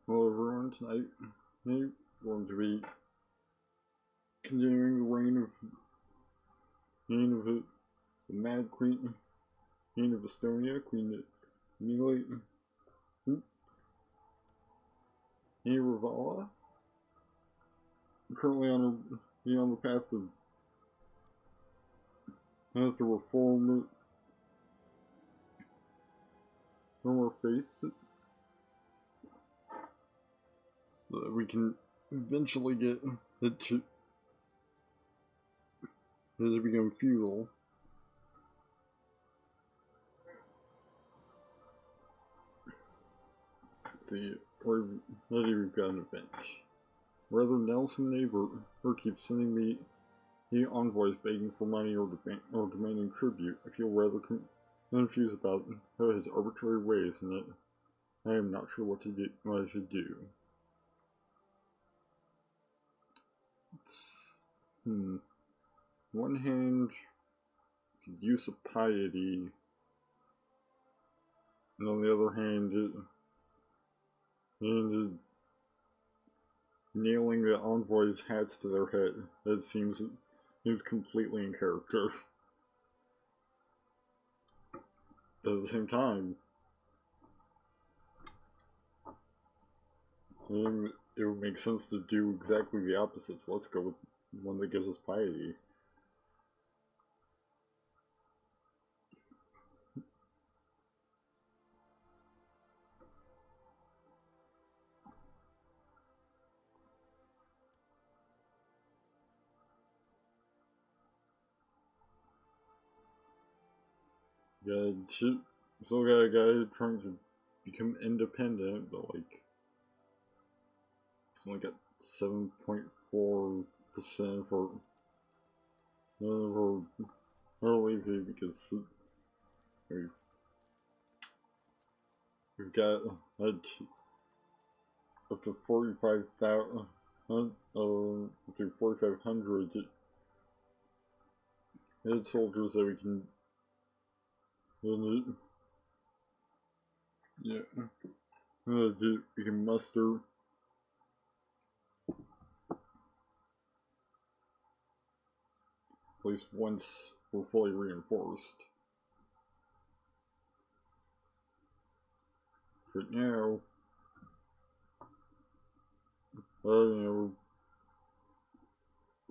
Hello everyone, tonight we're going to be continuing the reign of the Mad Queen of Estonia, Queen Emily Ravala. Currently on the path to reform our faith, so that we can eventually get it to become feudal. Let's see, already we've got an event. Rather, Nelson Neighbor keeps sending me envoys begging for money or demanding tribute. I feel rather confused about his arbitrary ways, and I am not sure what I should do. One hand, use of piety, and on the other hand, nailing the envoys' hats to their head. That seems completely in character. But at the same time, it would make sense to do exactly the opposite, so let's go with one that gives us piety. Still got a guy trying to become independent, but like, it's only got 7.4% for early because we've got up to 45,000, up to 4,500 head soldiers that we can. We can muster. At least once we're fully reinforced. But now,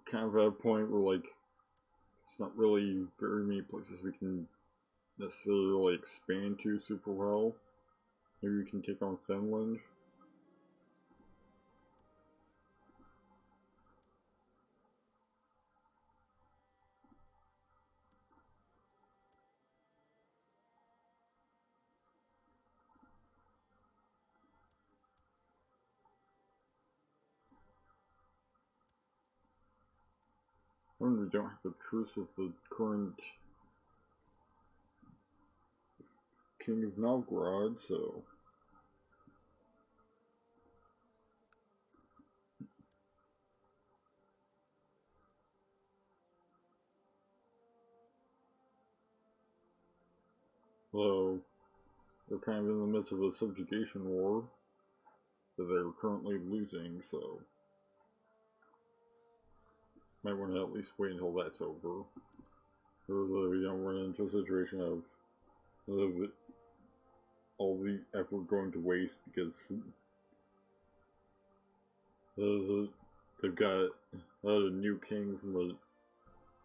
kind of at a point where, like, it's not really very many places we can necessarily expand to super well. Maybe we can take on Finland. And we don't have a truce with the current King of Novgorod, so they're kind of in the midst of a subjugation war that they're currently losing, so might want to at least wait until that's over. Or we don't run into a situation of all the effort going to waste because they've got a new king from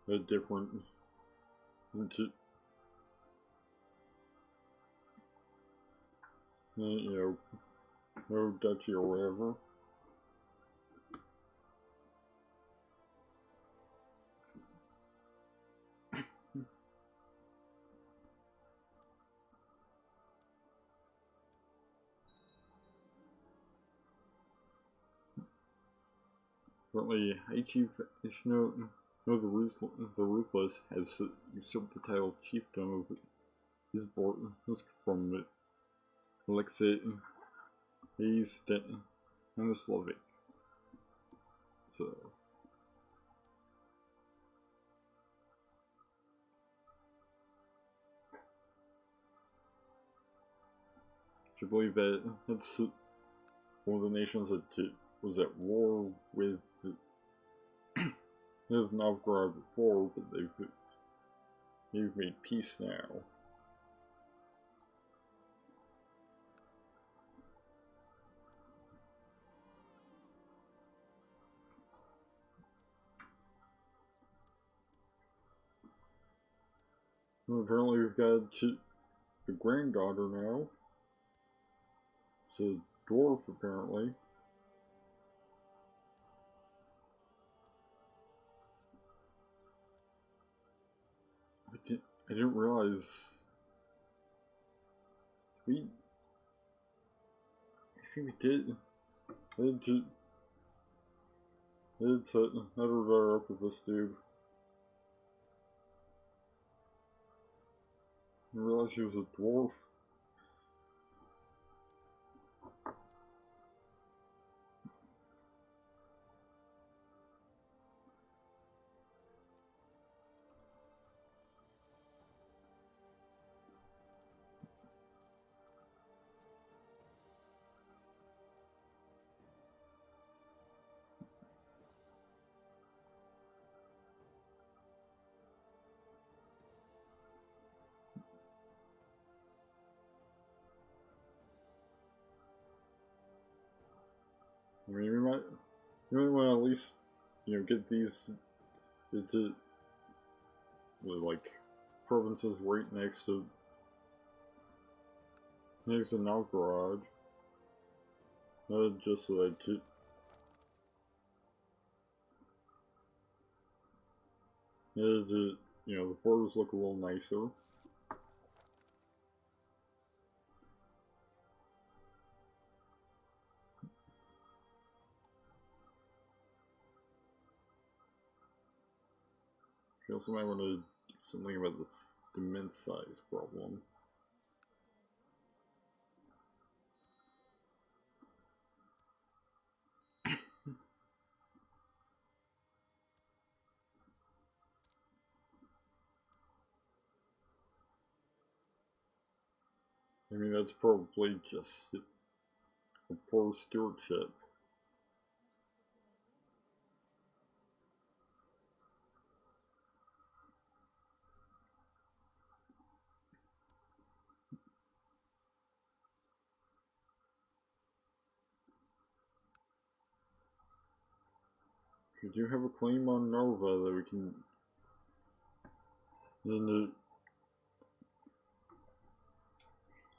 a different no duchy or whatever. Currently, High Chief Ishno the Ruthless has usurped the title of chiefdom of his board from Alexei Hayes and the Slavic. So I believe that that's one of the nations that was at war with Novgorod before, but they've made peace now. Well, apparently we've got a granddaughter now. It's a dwarf, apparently. I didn't realize I think we did. I did set another daughter up with this dude. I didn't realize he was a dwarf. I mean, we might want to at least, get these into like provinces right next to Novgorod. Just so that the borders look a little nicer. We also might want to do something about this immense size problem. I mean, that's probably just a poor stewardship. We do have a claim on Narva that we can...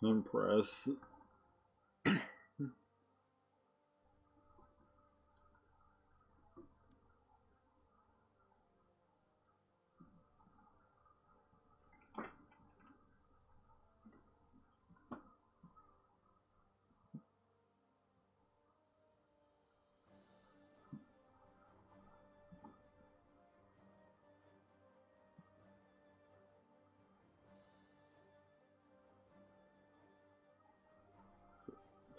impress.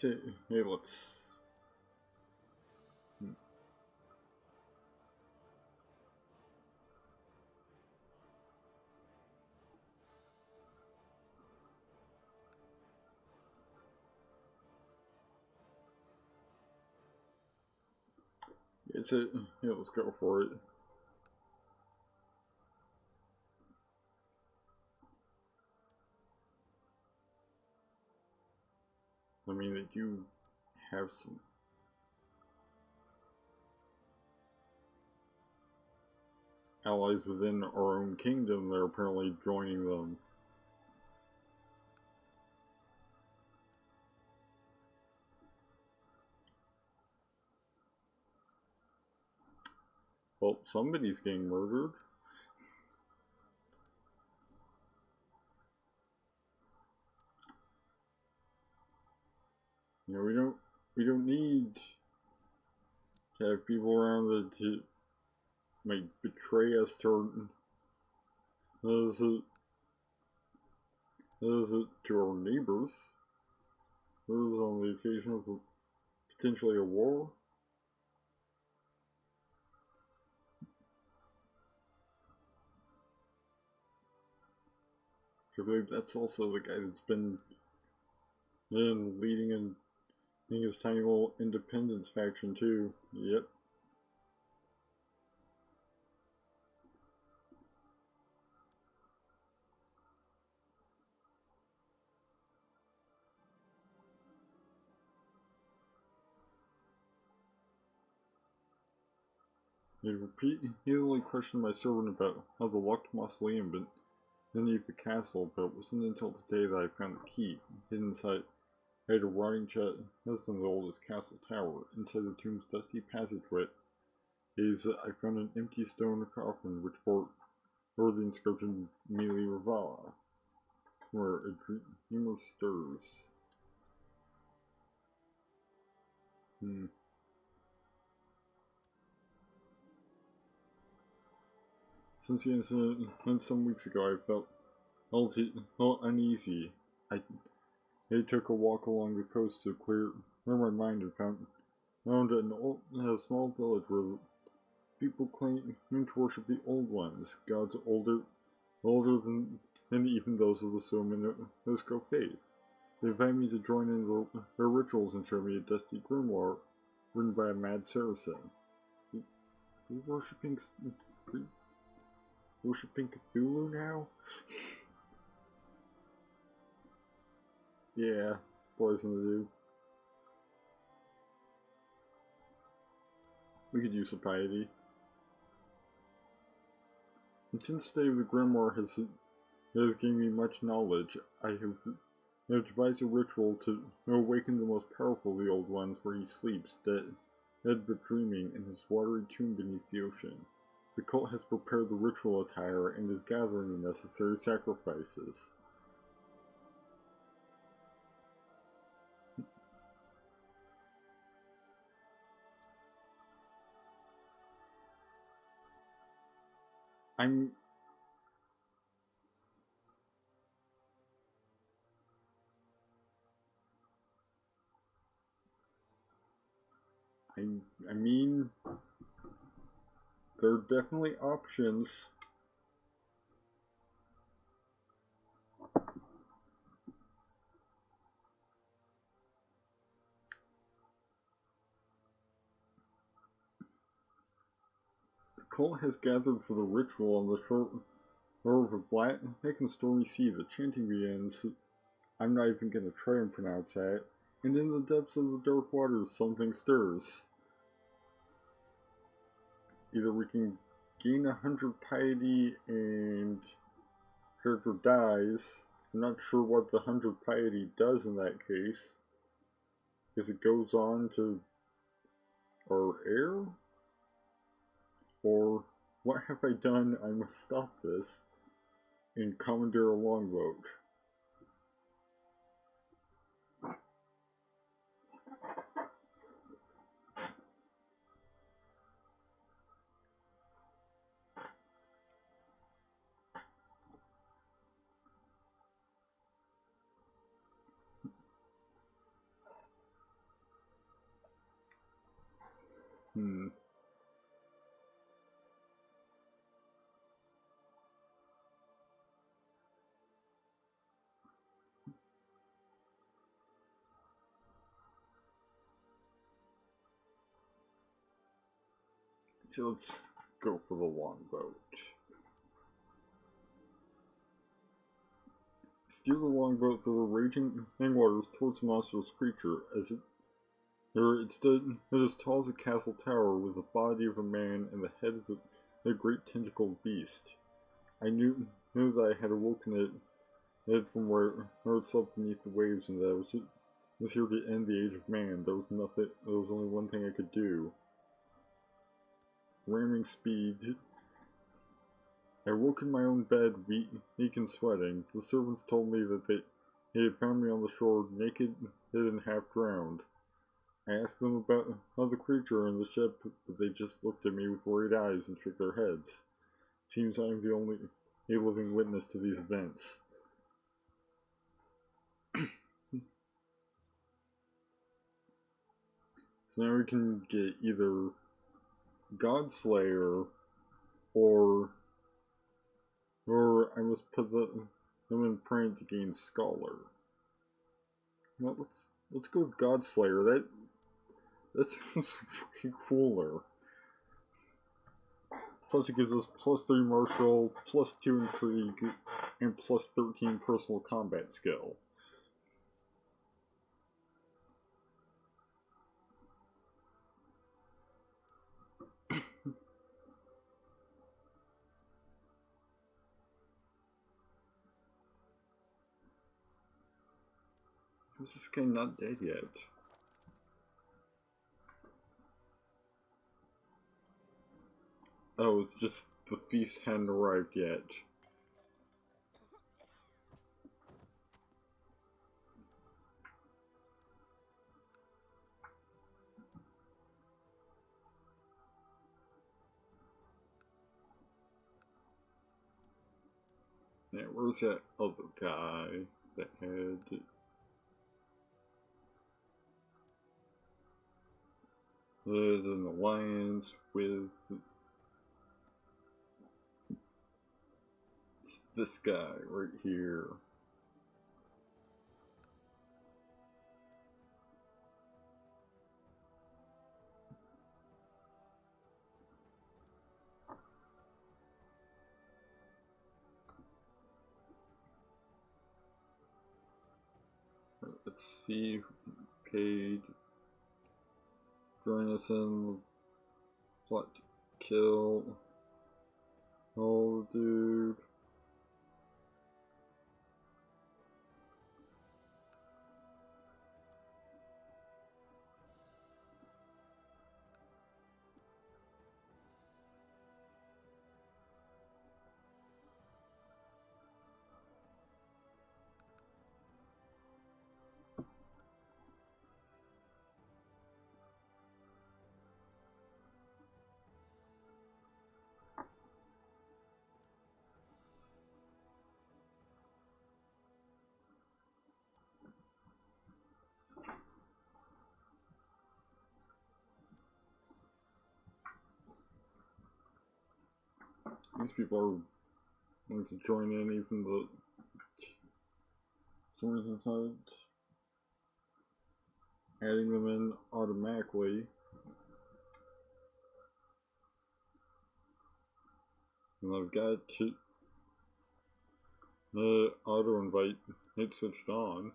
Hey, let's... It's it. Yeah, let's go for it. I mean, they do have some... allies within our own kingdom that are apparently joining them. Well, somebody's getting murdered. You know, we don't need to have people around that might betray us to our neighbors. This is on the occasion of potentially a war. I believe that's also the guy that's been leading in his tiny little independence faction too. Yep. He repeatedly questioned my servant about how the locked mausoleum beneath the castle, but it wasn't until today that I found the key, hidden inside a rotting chest in the oldest castle tower. Inside the tomb's dusty passageway I found an empty stone coffin which bore the inscription Mili Ravala, where a dreamer stirs. Since the incident some weeks ago, I felt uneasy. I took a walk along the coast to clear my mind and found a small village where people claim to worship the Old Ones, gods older than even those of the Suaminusco faith. They invite me to join in their rituals and show me a dusty grimoire written by a mad Saracen. We're worshipping Cthulhu now? Yeah, poison to do. We could use some piety. And since the day of the grimoire has given me much knowledge, I have devised a ritual to awaken the most powerful of the Old Ones where he sleeps, dead but dreaming in his watery tomb beneath the ocean. The cult has prepared the ritual attire and is gathering the necessary sacrifices. I mean, there are definitely options. The cult has gathered for the ritual on the shore of a black and stormy sea. The chanting begins. I'm not even going to try and pronounce that. And in the depths of the dark waters, something stirs. either we can gain 100 piety and character dies. I'm not sure what the 100 piety does in that case, because it goes on to our heir? Or what have I done? I must stop this and commandeer a longboat. So let's go for the longboat. Steer the longboat through the raging waters towards the monstrous creature. It stood as tall as a castle tower, with the body of a man and the head of a great tentacled beast. I knew that I had awoken it from where it slept beneath the waves, and that it was here to end the age of man. There was only one thing I could do. Ramming speed. I woke in my own bed, weak and sweating. The servants told me that they had found me on the shore, naked, hid, and half drowned. I asked them about the creature and the ship, but they just looked at me with worried eyes and shook their heads. Seems I am the only living witness to these events. So now we can get either Godslayer or I must put them in print to gain Scholar. Well, let's go with Godslayer. That sounds way cooler. Plus it gives us +3 martial, +2 intrigue, and +13 personal combat skill. This guy not dead yet? Oh, it's just the feast hadn't arrived yet. Yeah, where's that other guy that had an alliance with this guy right here? Let's see who paid. Join us in plot to kill. Oh, dude. These people are going to join in, even though for some reason it's not adding them in automatically. And I've got the auto invite it switched on.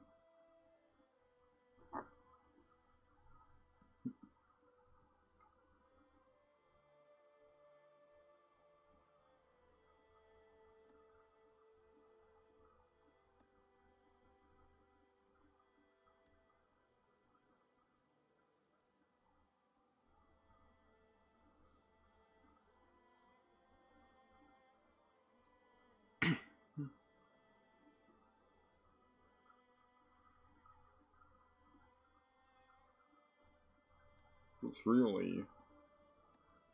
Because really,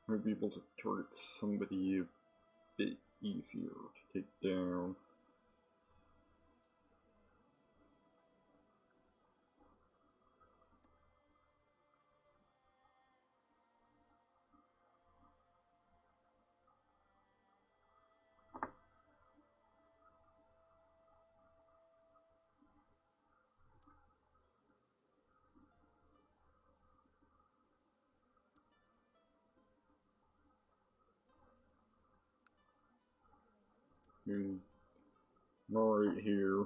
I might be able to target somebody a bit easier to take down. Right here.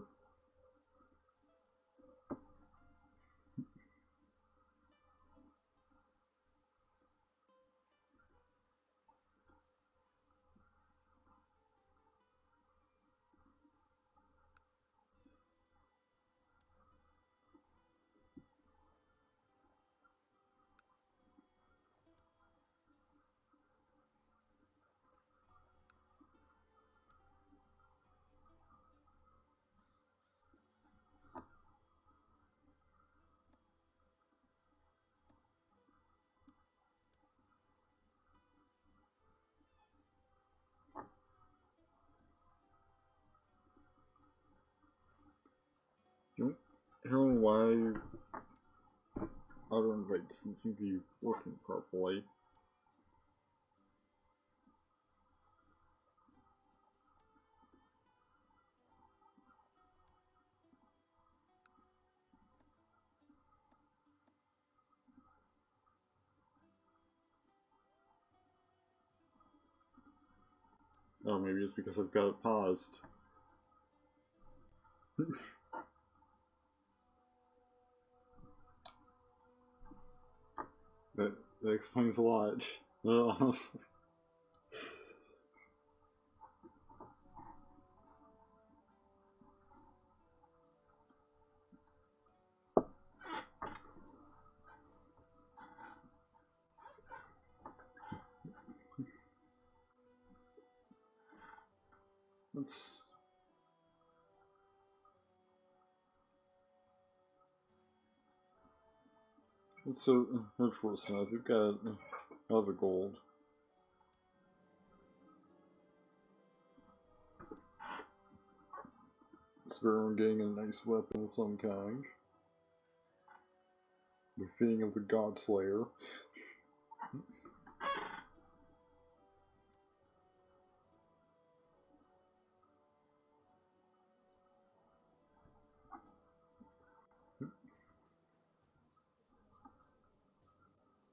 I don't know why auto invite doesn't seem to be working properly. Oh, maybe it's because I've got it paused. That explains a lot. Honestly. So, Smith, we've got other gold. So we're getting a nice weapon of some kind. Befitting of the God Slayer.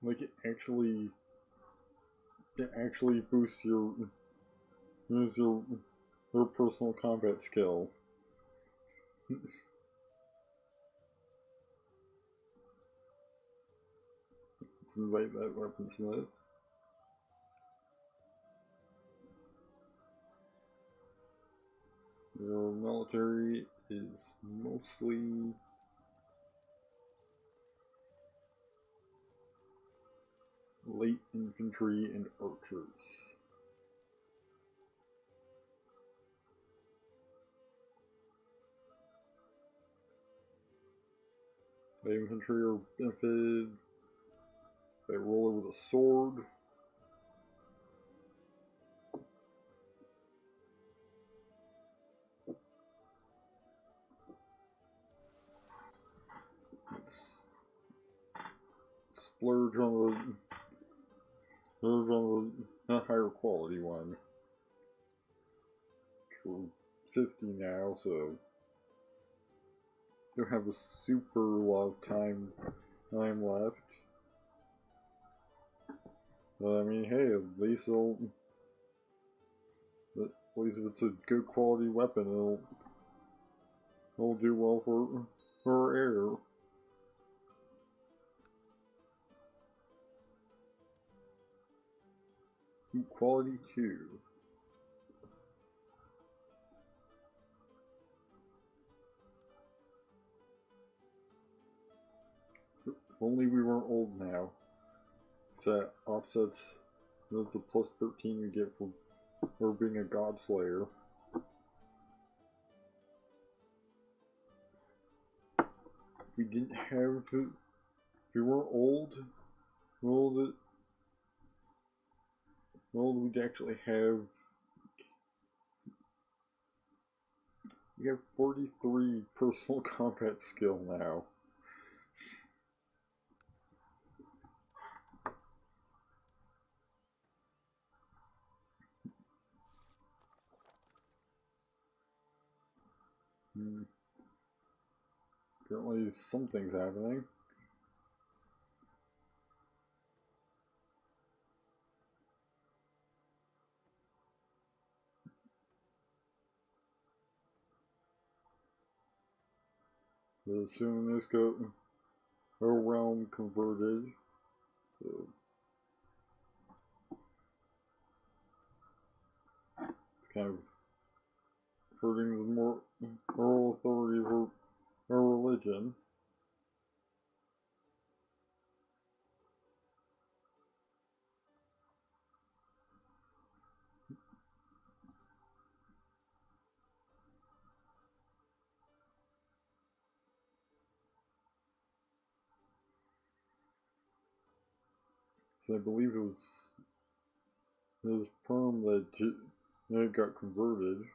Like it actually boosts your personal combat skill. Let's invite that weaponsmith. Your military is mostly light infantry and archers. The infantry are benefited. They roll over the sword. Let's splurge on the higher quality one. For 50 now, so don't have a super lot of time left. But I mean, hey, at least if it's a good quality weapon, it'll do well for air. Quality 2. If only we weren't old now. So that offsets, that's a plus 13 we get for being a God Slayer. If we weren't old, Well, we'd actually have. We have 43 personal combat skill now. Apparently something's happening. But soon this go a realm converted. So it's kind of hurting the moral authority of our religion. So I believe it was Perm that got converted.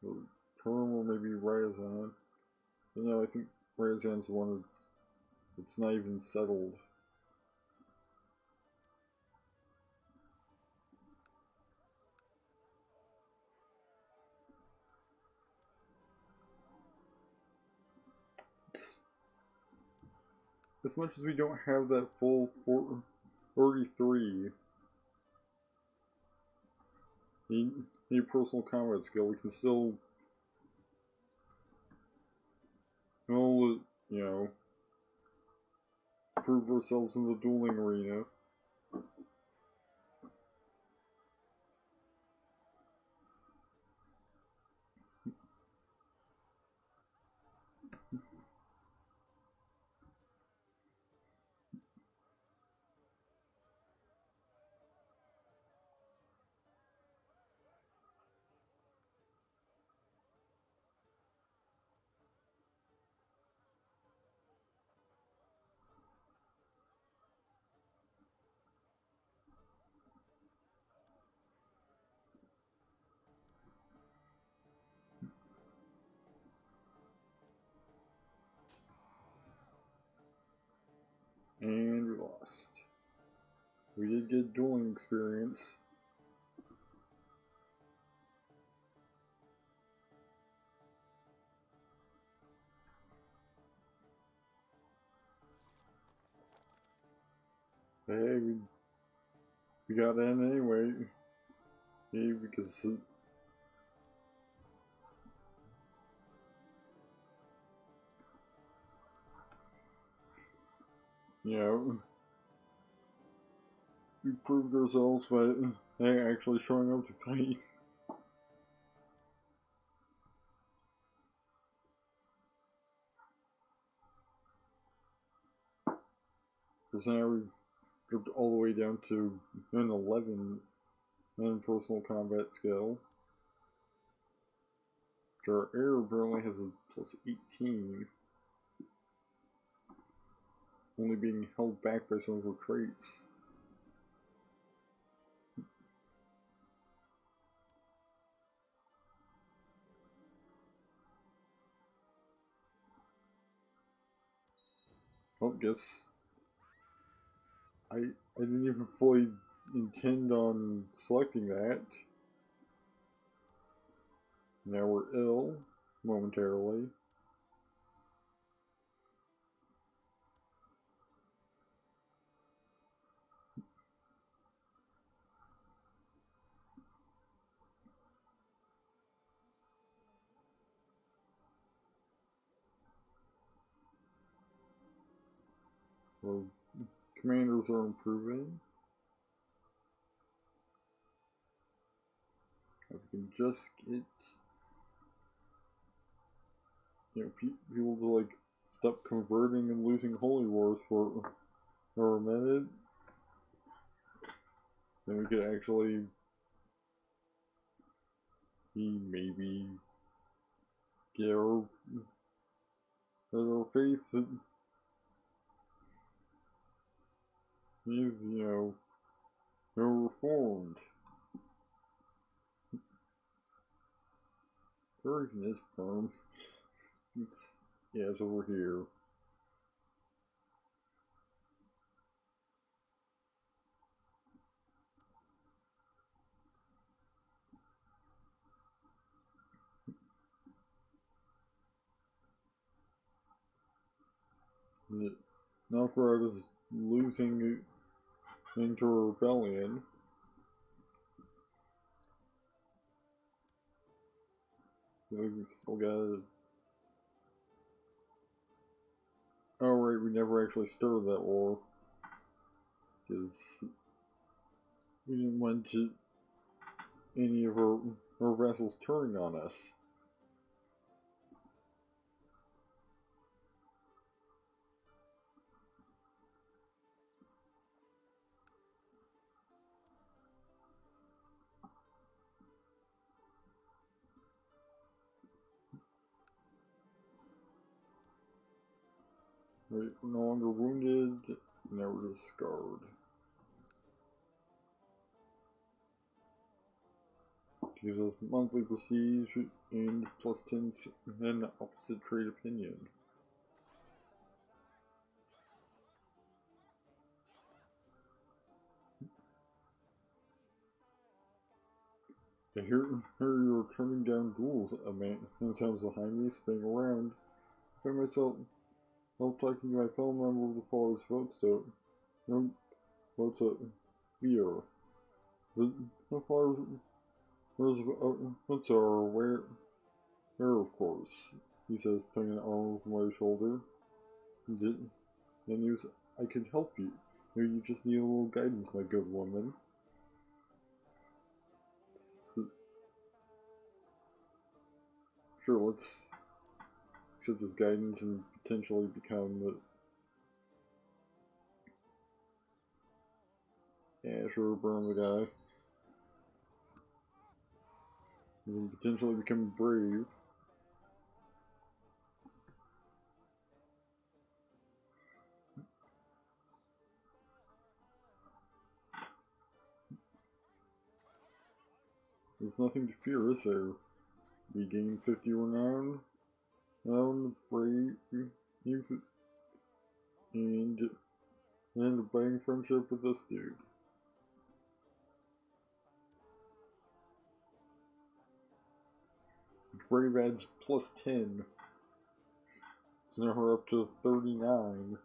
So Perm or maybe Ryazan. But no, I think Ryazan's the one that's not even settled. As much as we don't have that full 43 any personal combat skill, we can still, you know, prove ourselves in the dueling arena. And we lost. We did get dueling experience. But hey, we got in anyway. Hey, because you know, we proved ourselves by actually showing up to fight. Because now we've dropped all the way down to an 11 in personal combat skill. Our air apparently has a plus 18. Only being held back by some of her traits. Well, guess I didn't even fully intend on selecting that. Now we're ill, momentarily. Our commanders are improving. If we can just get, people to like stop converting and losing holy wars for a minute, then we could actually be maybe Yeah, our faith is, reformed. Or even is perm. It's over here. Novgorod is losing into a rebellion. We still got. Oh right, we never actually started that war because we didn't want any of our vessels turning on us. Right, we're no longer wounded, now we're just scarred. Gives us monthly prestige and plus 10 and opposite trade opinion. I hear you're turning down duels, a man sounds behind me, spinning around. I find myself talking to my fellow member of the Father's votes a fear. The Father's votes are aware, of course, he says, putting an arm over my shoulder. And news, I could help you. You just need a little guidance, my good woman. Sure, let's accept his guidance and potentially become the... Yeah, sure, burn the guy. And potentially become brave. There's nothing to fear, is there? We gain 50 renown, brave, and a buying friendship with this dude. Brave adds plus 10. So now we're up to 39.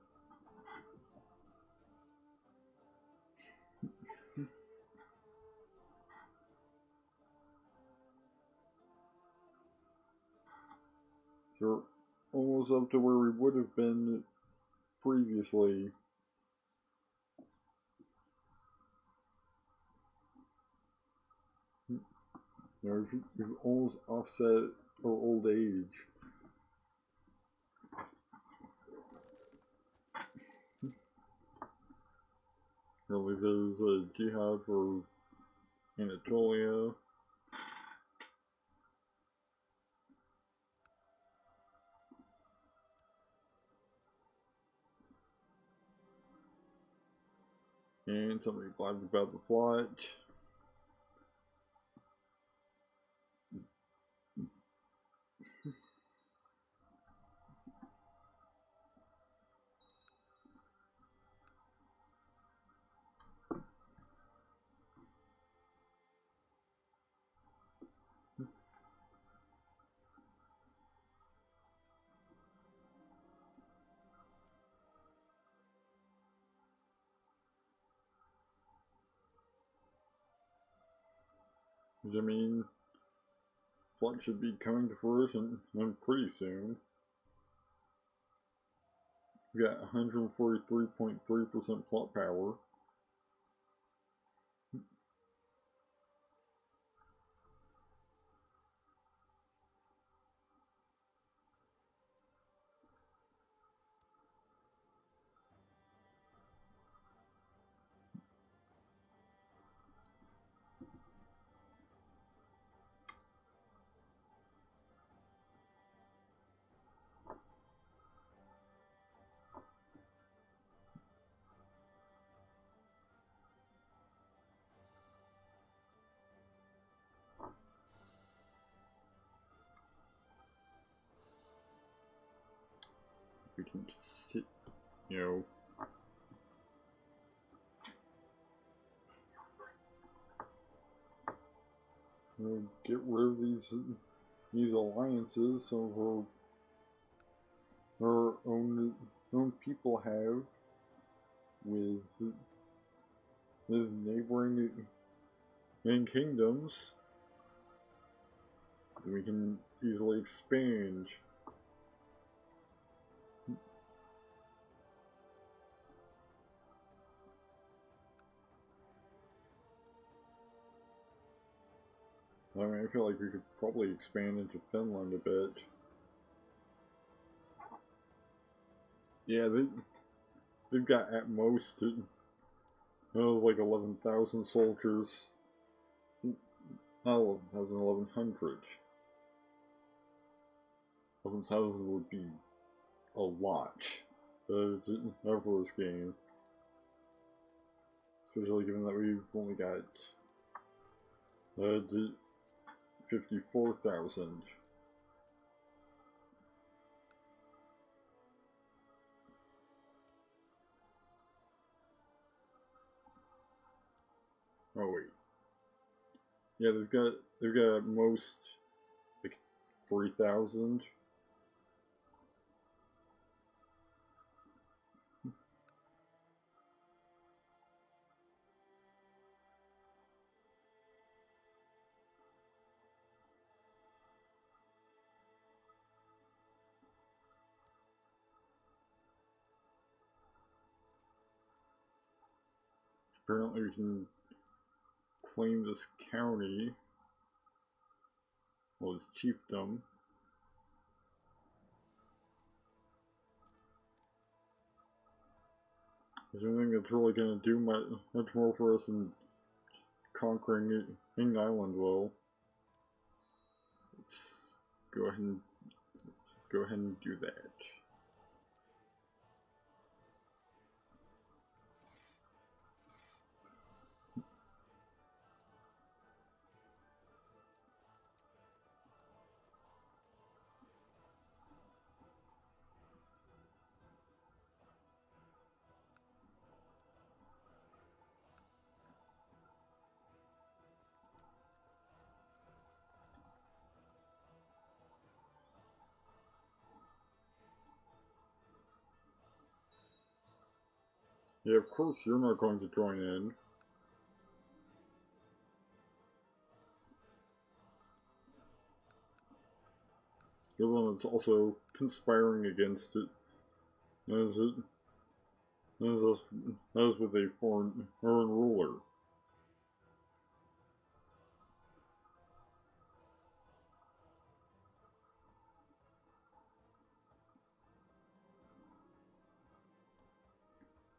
We're almost up to where we would have been previously. We've almost offset our old age. Really, there's a jihad for Anatolia. And somebody blabbed about the plot. I mean, plot should be coming to fruition pretty soon. We got 143.3% plot power. we can just, you know, get rid of these alliances some of our own people have with neighboring kingdoms. We can easily expand. I mean, I feel like we could probably expand into Finland a bit. Yeah, they've got at most, it was like 11,000 soldiers. Not 11,000, 1,100. 11,000 would be a lot for this game. Especially given that we've only got 54,000. Oh wait. Yeah, they've got at most like 3,000. Apparently we can claim this county. Well, it's chiefdom. I don't think that's really going to do much more for us than conquering Ing Island will. Let's go ahead and do that. Yeah, of course you're not going to join in. You're the one that's also conspiring against it. As with a foreign ruler.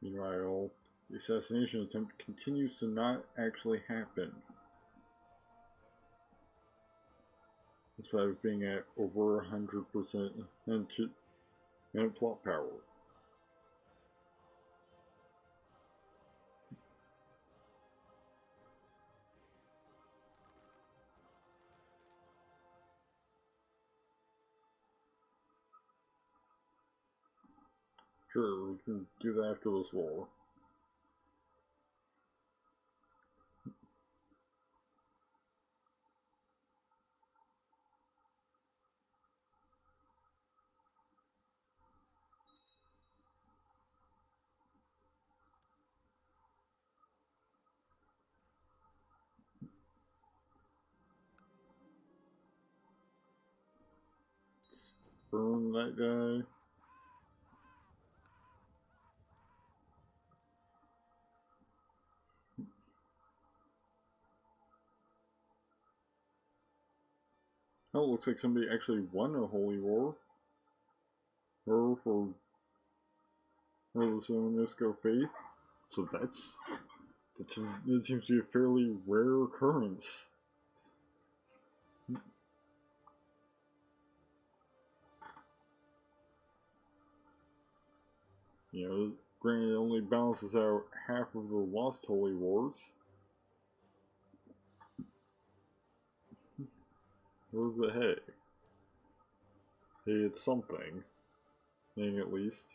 Meanwhile, the assassination attempt continues to not actually happen. Despite it being at over 100% and plot power. Sure, we can do that after this war. Burn that guy. Oh, it looks like somebody actually won a holy war. Or for the Simonisco faith. So that seems to be a fairly rare occurrence. You know, granted it only balances out half of the lost holy wars. But hey, it's something. thing at least.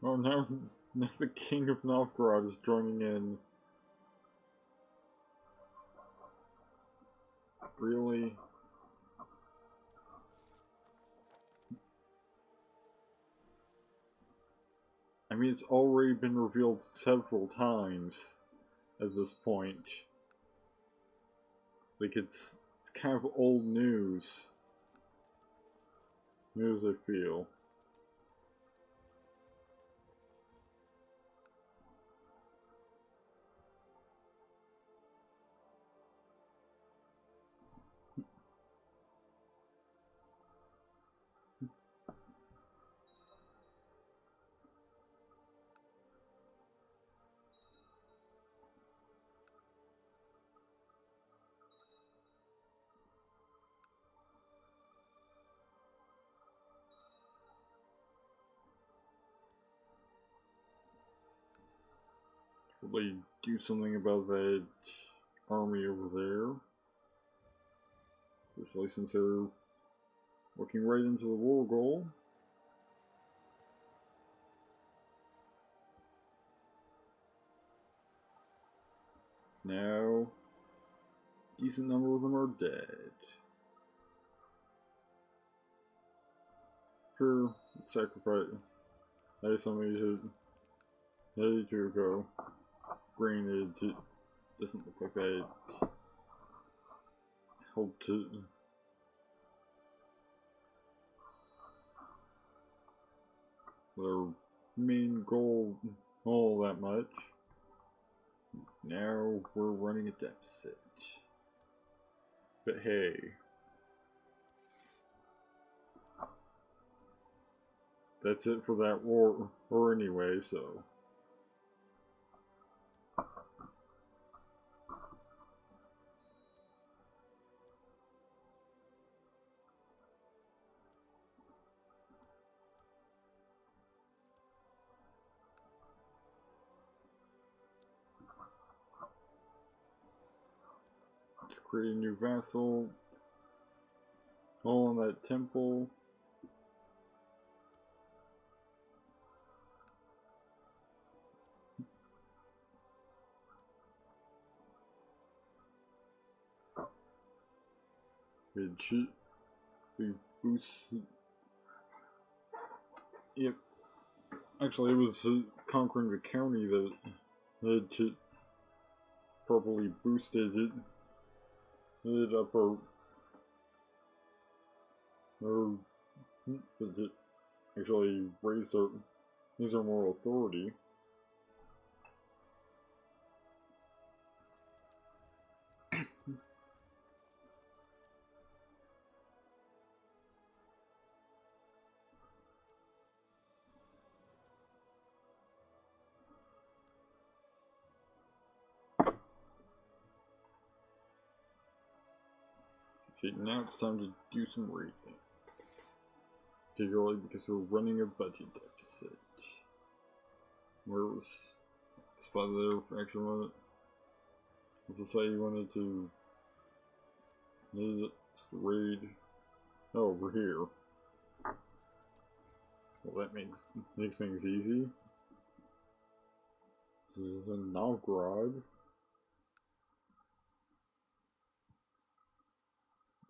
Oh, now the King of Novgorod is joining in. Really? I mean, it's already been revealed several times at this point. Like, it's kind of old news. I feel. Probably do something about that army over there. Especially since they're looking right into the war goal. Now, decent number of them are dead. Sure, sacrifice. That is something to go. Granted, it doesn't look like that helped to their main goal all that much. Now we're running a deficit. But hey, that's it for that war anyway, so. Let's create a new vassal. All in that temple. It should be boost. Yep. Actually, it was conquering the county that had to properly boosted it up or it actually raised our moral authority. See, now it's time to do some raiding. Particularly because we're running a budget deficit. Where was the spot there for action on it? Let's say you wanted to raid. Oh, over here. Well, that makes things easy. This is in Novgorod.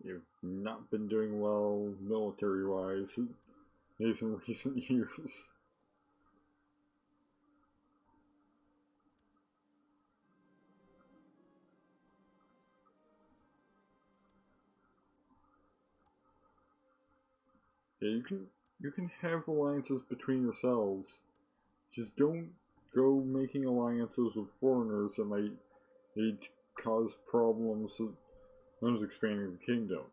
You've not been doing well military-wise in some recent years. Yeah, you can have alliances between yourselves. Just don't go making alliances with foreigners that might cause problems when expanding the kingdom.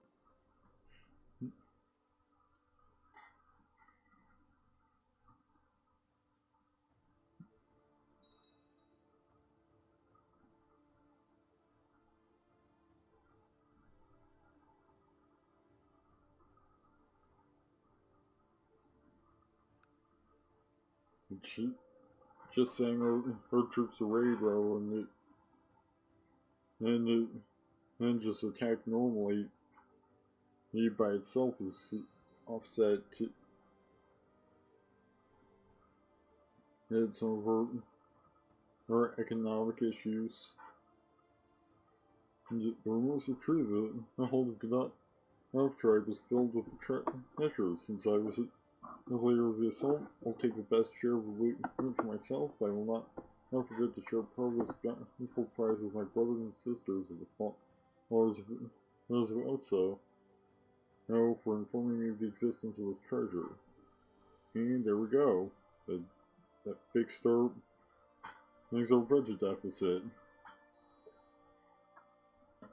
Just saying our troops are ready, bro, and just attack normally, it by itself is offset to hit some of our economic issues. And the rumors are true that the whole Gandalf tribe is filled with treasure. Since I was leader of the assault, I'll take the best share of the loot for myself, but I will not forget to share part of this equal prize with my brothers and sisters of the followers of Otso. No, for informing me of the existence of this treasure. And there we go. That fixed our budget deficit.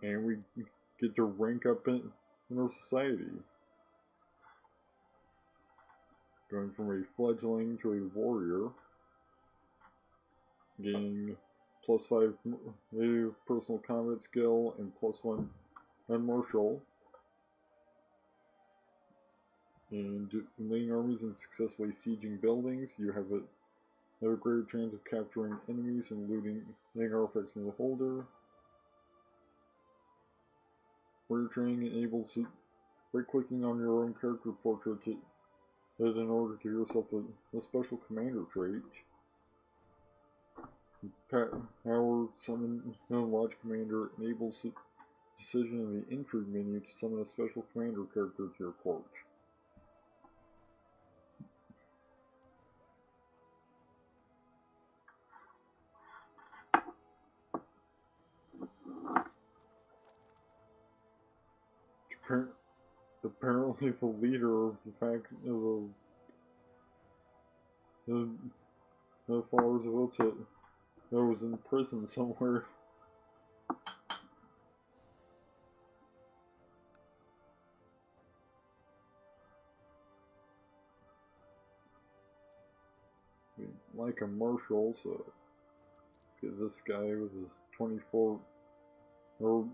And we get to rank up in our society. Going from a fledgling to a warrior. Getting +5 personal combat skill and +1 on martial. And leading armies and successfully sieging buildings, you have a greater chance of capturing enemies and looting artifacts from the holder. Warrior training enables right-clicking on your own character portrait in order to give yourself a special commander trait. Power Summon Lodge Commander enables decision in the intrigue menu to summon a special commander character to your court. Apparently the leader of the followers of Otso was in prison somewhere. Like a marshal, so get this guy with his 24 or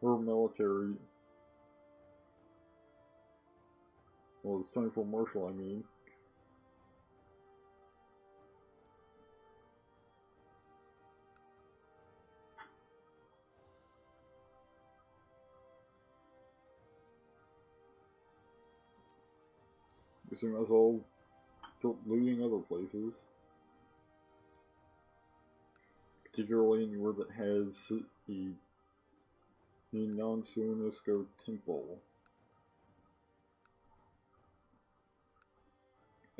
military. Well, it's 24 martial, I mean. Guess we might as well start looting other places. Particularly anywhere that has a non-UNESCO temple.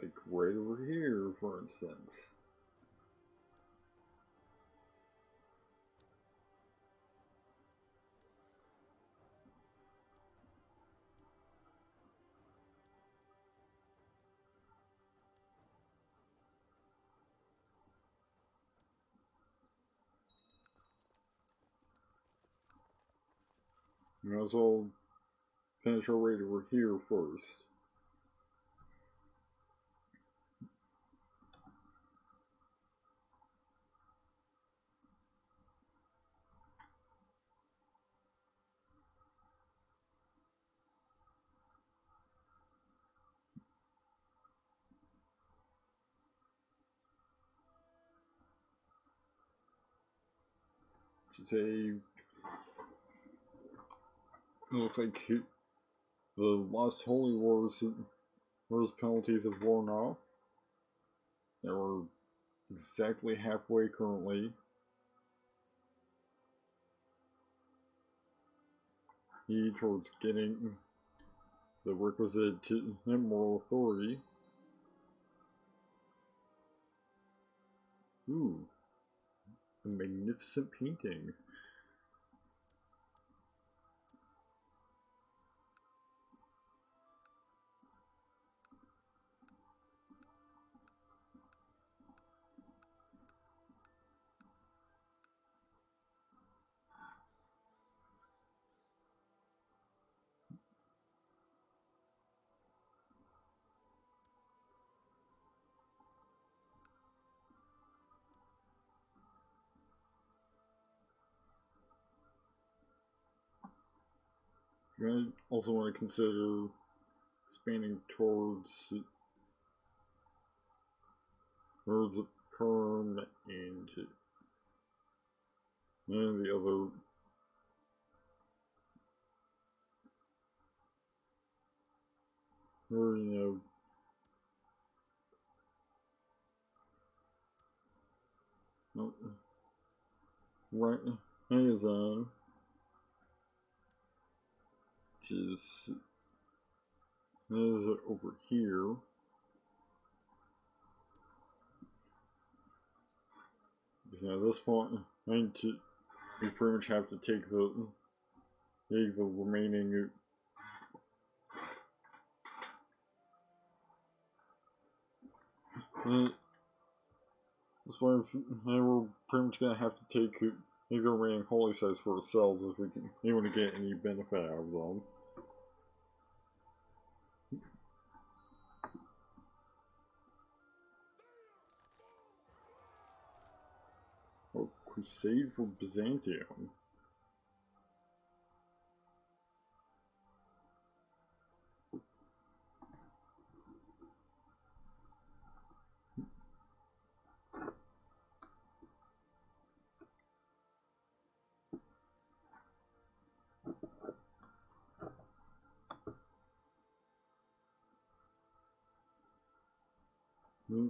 Like right over here, for instance. We might as well finish our raid over here first. Today, it looks like the Lost Holy Wars penalties have worn off. Now we're exactly halfway currently. Towards getting the requisite moral authority. Ooh, a magnificent painting. I also want to consider expanding towards There's a perm and the other. Or, you know, right, Amazon, which is over here. Because at this point, we pretty much have to take the remaining. That's why we're pretty much gonna have to take the remaining holy sites for ourselves if we want to get any benefit out of them. Oh, Crusade for Byzantium.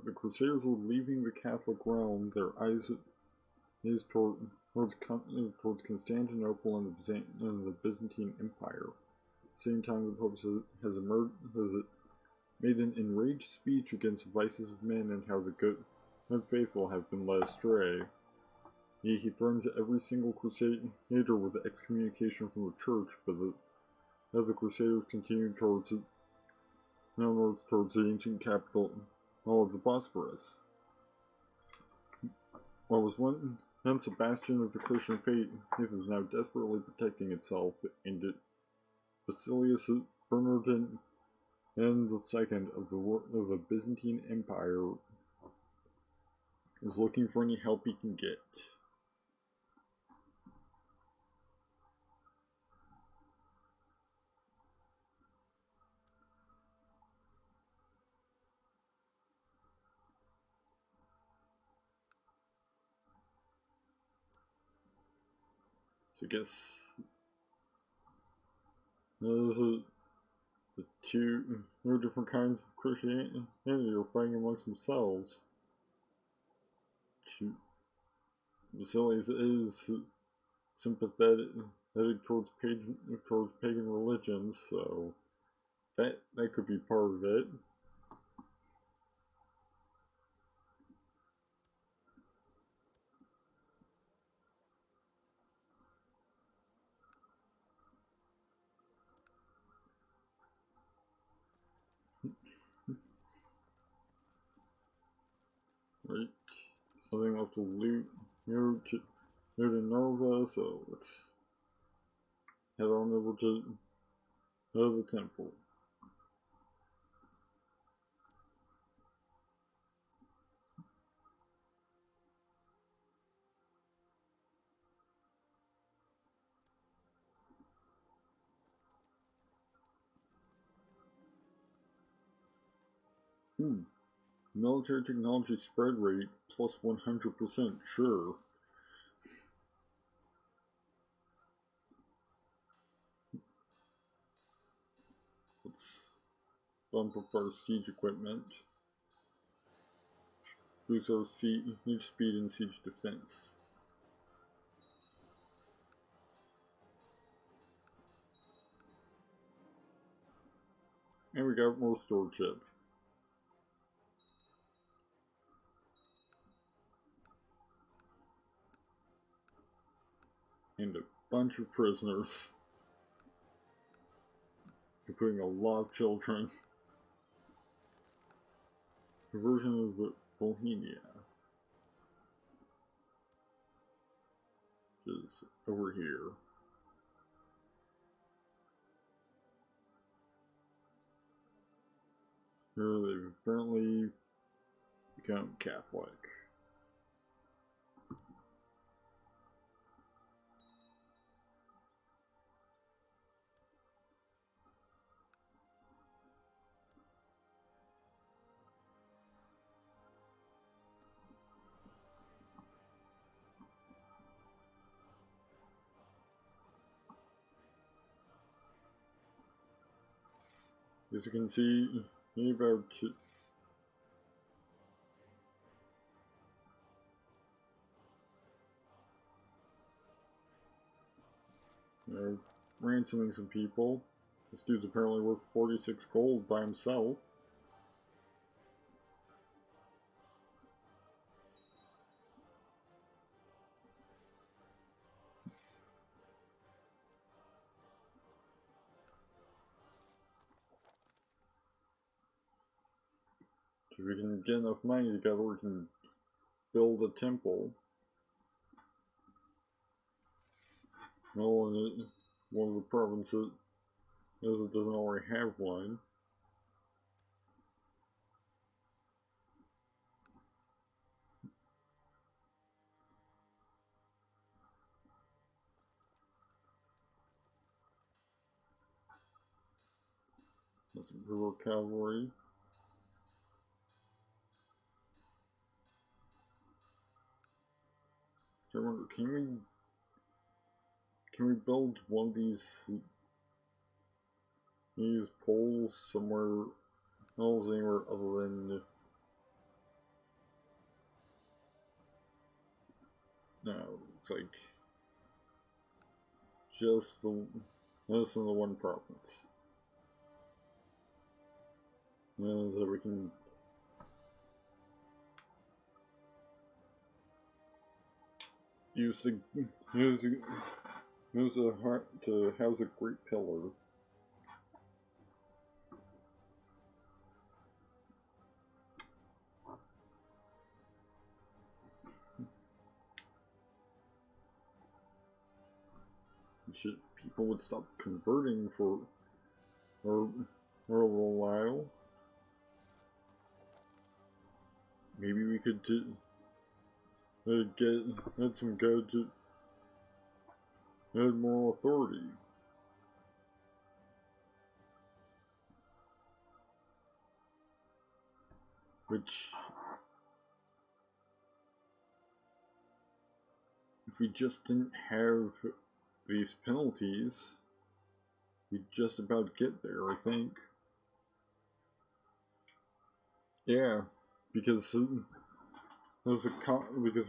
The Crusaders were leaving the Catholic realm, their eyes towards Constantinople and the Byzantine Empire. At the same time, the Pope has made an enraged speech against the vices of men and how the good and faithful have been led astray. He threatens every single Crusader with excommunication from the Church, but as the Crusaders continue towards the ancient capital of the Bosphorus. What was once a bastion of the Christian faith is now desperately protecting itself, and Basilius Bernardin and the second of the Byzantine Empire is looking for any help he can get. So I guess the two different kinds of Christianity are fighting amongst themselves. Basilius is sympathetic towards pagan religions, so that could be part of it. Right, something left to loot here to Nova, so let's head on over to the temple. Military technology spread rate plus 100%, sure. Let's bump up our siege equipment. Boost our siege speed and siege defense. And we got more storeship. And a bunch of prisoners, including a lot of children. Conversion of Bohemia, which is over here. Here they've apparently become Catholic. As you can see, about ransoming some people. This dude's apparently worth 46 gold by himself. If we can get enough money together, we can build a temple. Well, in one of the provinces, as it doesn't already have one. That's Imperial Cavalry. I wonder, can we build one of these poles somewhere else, anywhere other than no? It's like just in the one province. And so we can use a heart to house a great pillar. Should people would stop converting for a little while. Maybe we could get some good moral authority. Which, if we just didn't have these penalties, we'd just about get there, I think. Yeah, because the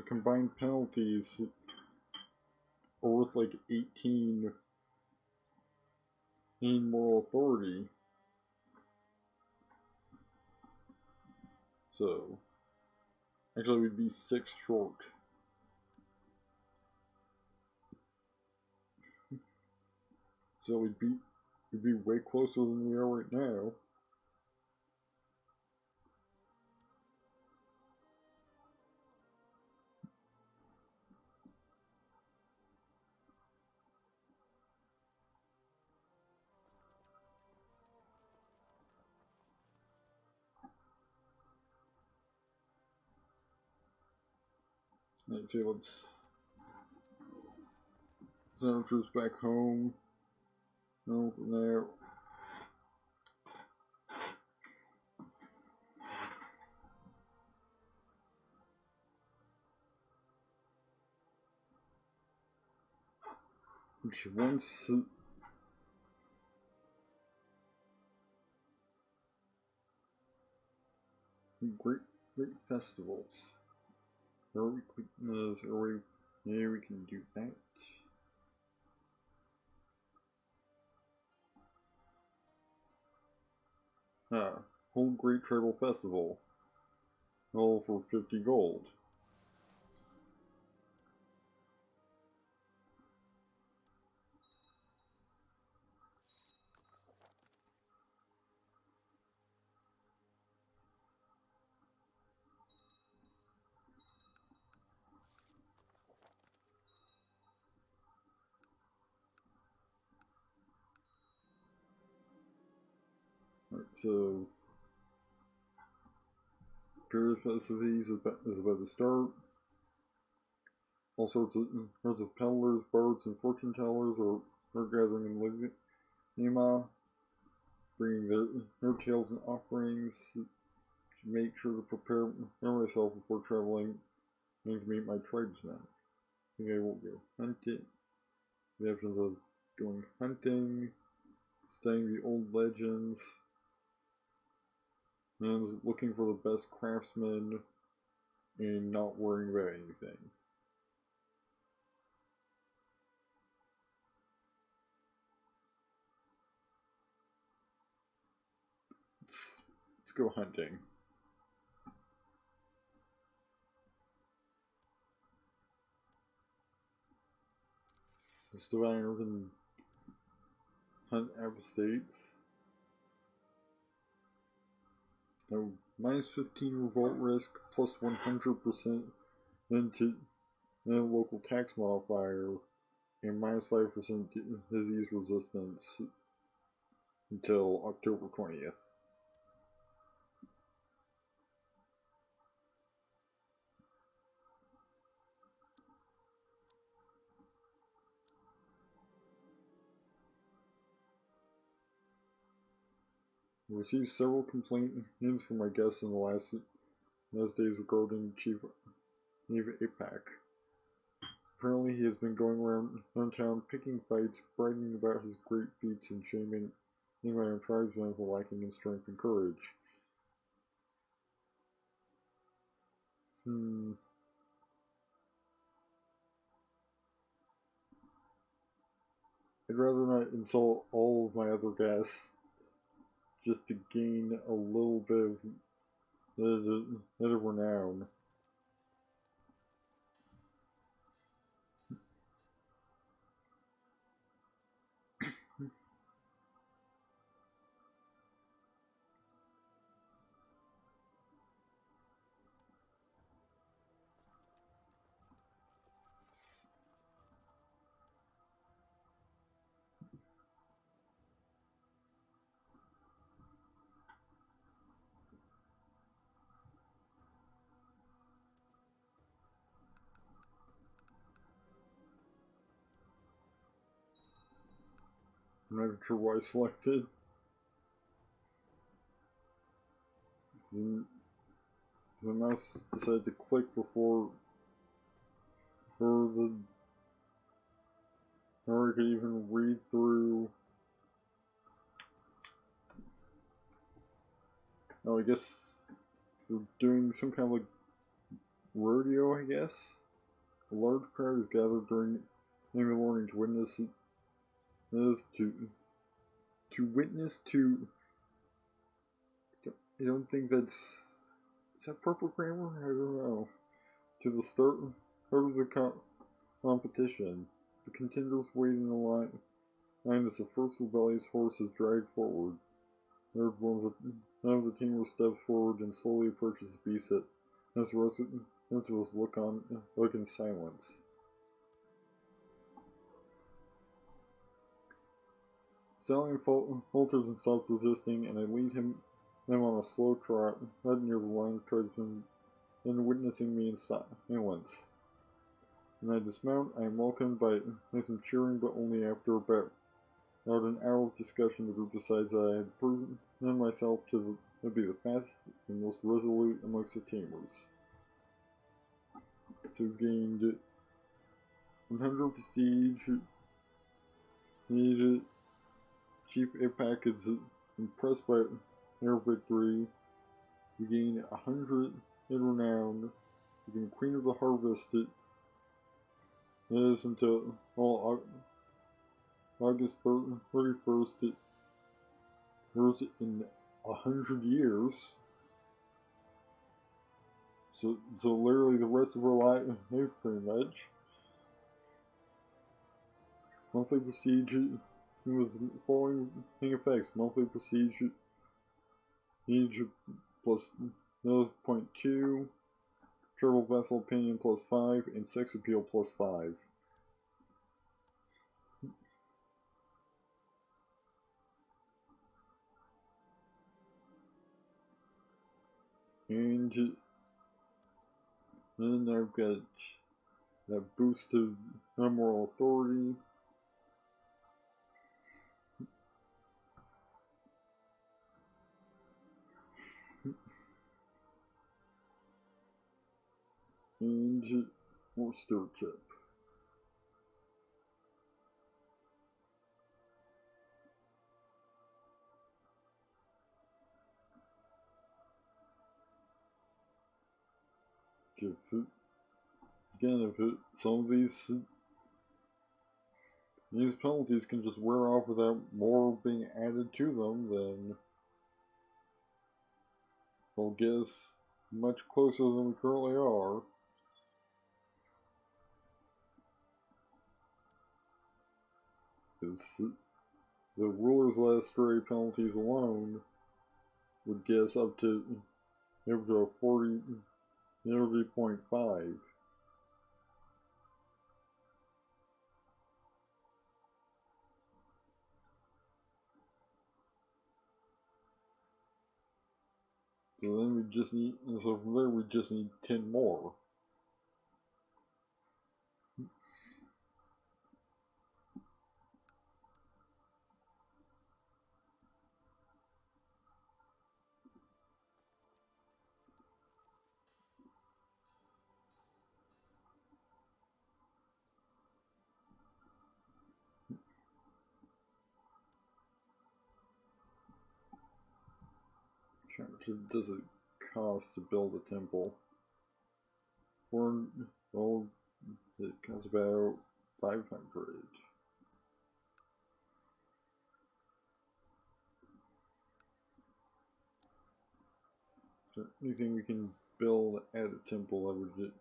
combined penalties are worth like 18 in moral authority. So, actually, we'd be 6 short. So we'd be way closer than we are right now. Let's see, let's send our troops back home. No, from there. Which once great festivals. Yeah, we can do that. Hold Great Tribal Festival. All for 50 gold. Alright, so period festivities is about to start. All sorts of peddlers, bards, and fortune tellers are gathering in Lima, bringing their tales and offerings to make sure to prepare myself before traveling and to meet my tribesmen. I think I will go hunting. The options of going hunting, studying the old legends, and looking for the best craftsman and not worrying about anything. Let's go hunting. This diviner can hunt estates. Now, minus 15 revolt risk, plus 100% into a local tax modifier, and minus 5% disease resistance until October 20th. I received several complaints from my guests in the last days regarding Chief APAC. Apparently he has been going around town picking fights, bragging about his great feats, and shaming my own tribesmen for lacking in strength and courage. I'd rather not insult all of my other guests just to gain a little bit of renown. I'm not even sure why I selected. The mouse decided to click before I could even read through. Oh, I guess they're doing some kind of like rodeo, I guess. A large crowd is gathered during the morning to witness I don't think is that proper grammar? I don't know. To the start of the competition, the contenders wait in a line as the first rebellious horse is dragged forward. One of the teamers steps forward and slowly approaches the beast as the rest of us look in silence. Stallion falters and stops resisting, and I lead him on a slow trot, right near the line of tribesmen, and witnessing me in silence. When I dismount, I am welcomed by some cheering, but only after about an hour of discussion. The group decides I had proven myself to be the fastest and most resolute amongst the tamers. So gained 100 prestige. Chief APAC is impressed by their victory. You gain 100 in renown. You gain Queen of the Harvest. It is until August 31st. It was in 100 years. So literally the rest of her life, pretty much. Monthly prestige with the following effects: monthly prestige plus 0.2, travel vessel opinion plus 5, and sex appeal plus 5. And then I've got that boost to moral authority. And more stewardship. some of these penalties can just wear off without more being added to them, then they'll get us much closer than we currently are. Because the ruler's last stray penalties alone would get us up to a 40.5. So then we just need, and so from there we just need 10 more. How much does it cost to build a temple? Well, it costs about 500. Is there anything we can build at a temple that would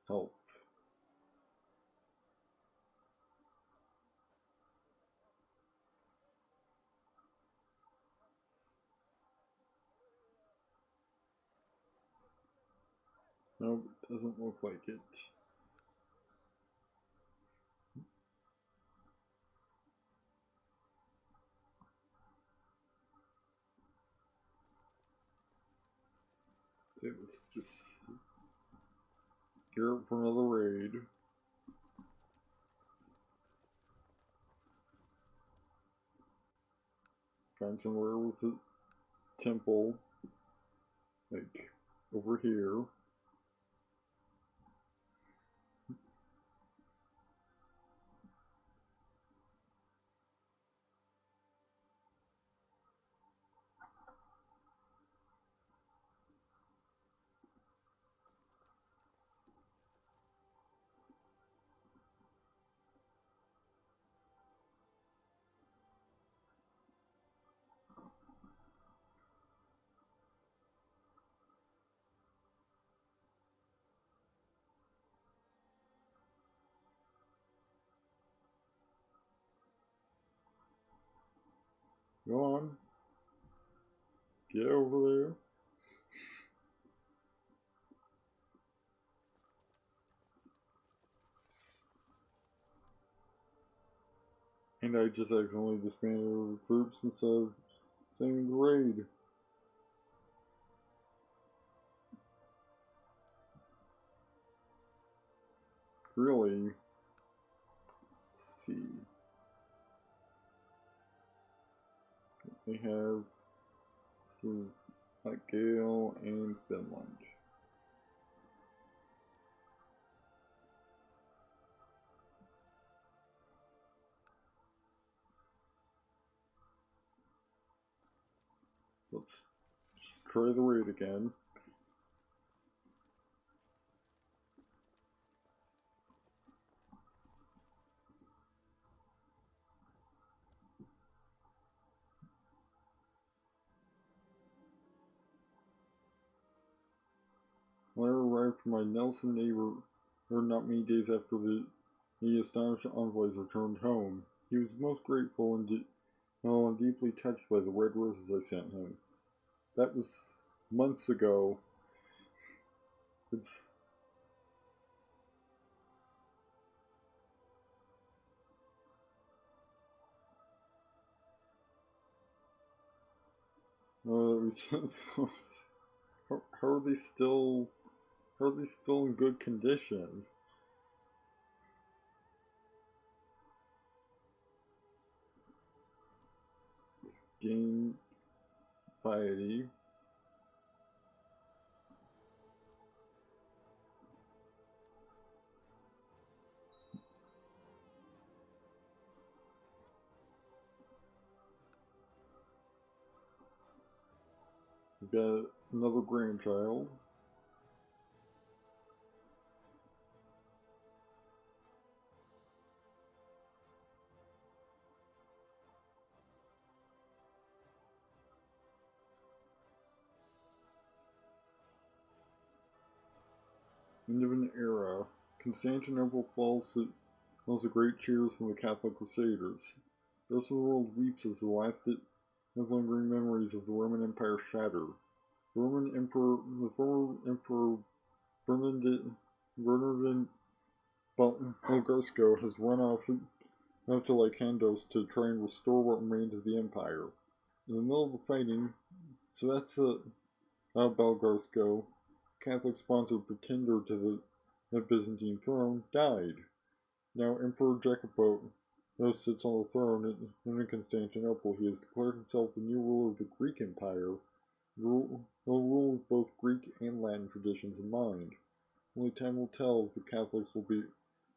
help? Nope, it doesn't look like it. So let's just gear up for another raid. Find somewhere with a temple, like over here. Go on. Get over there. And I just accidentally disbanded the troops instead of saving the raid. Really? Let's see. They have some like Gale and Finland. Let's just try the raid again. Letter arrived from my Nelson neighbor, not many days after the astonished envoys returned home. He was most grateful and deeply touched by the red roses I sent him. That was months ago. It's how are they still in good condition? Let's gain piety. We've got another grandchild. End of an era. Constantinople falls to great cheers from the Catholic Crusaders. The rest of the world weeps as as lingering memories of the Roman Empire shatter. The former Emperor Bernardin Bulgarsco has run off to Lycandos to try and restore what remains of the empire. In the middle of the fighting, Svetsa Bulgarsco, Catholic-sponsored pretender to the Byzantine throne, died. Now Emperor Jacopo sits on the throne in Constantinople. He has declared himself the new ruler of the Greek Empire. He'll rule with both Greek and Latin traditions in mind. Only time will tell if the Catholics will be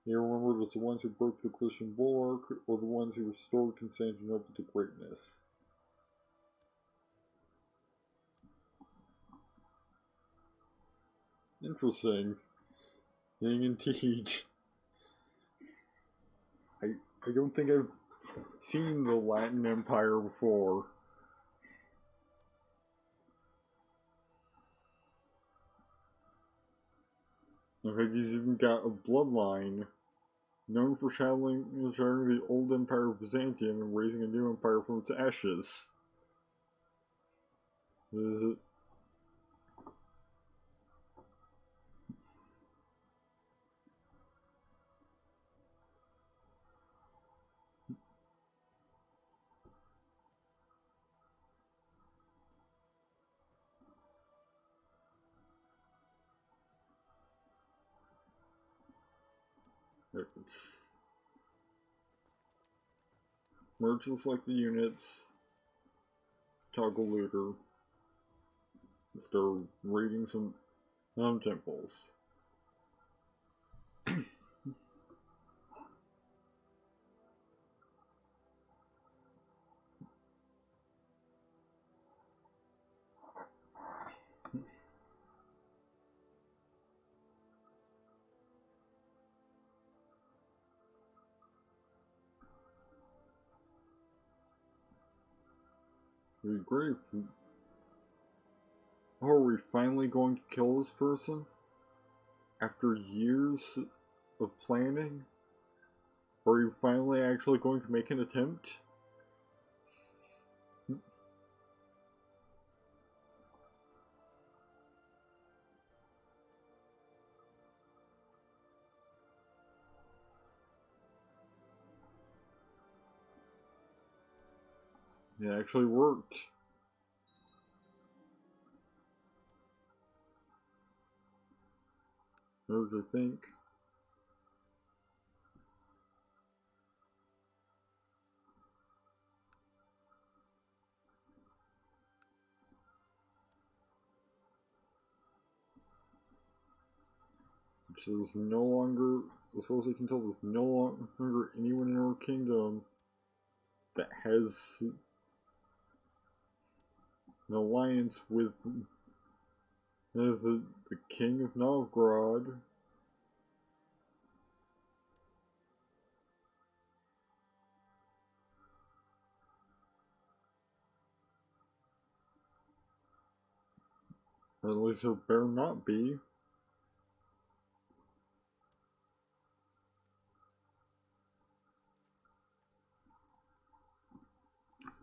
remembered as the ones who broke the Christian bulwark or the ones who restored Constantinople to greatness. Interesting. Indeed. I don't think I've seen the Latin Empire before. In fact, he's even got a bloodline known for shattering the old empire of Byzantium and raising a new empire from its ashes. Is it? It's merge to select the units, toggle looter, start raiding some temples. It'd be great if are we finally going to kill this person? After years of planning? Are you finally actually going to make an attempt? It actually worked. Or do you think? So there's no longer, as far as I can tell, there's no longer anyone in our kingdom that has an alliance with the king of Novgorod. Or at least there better not be.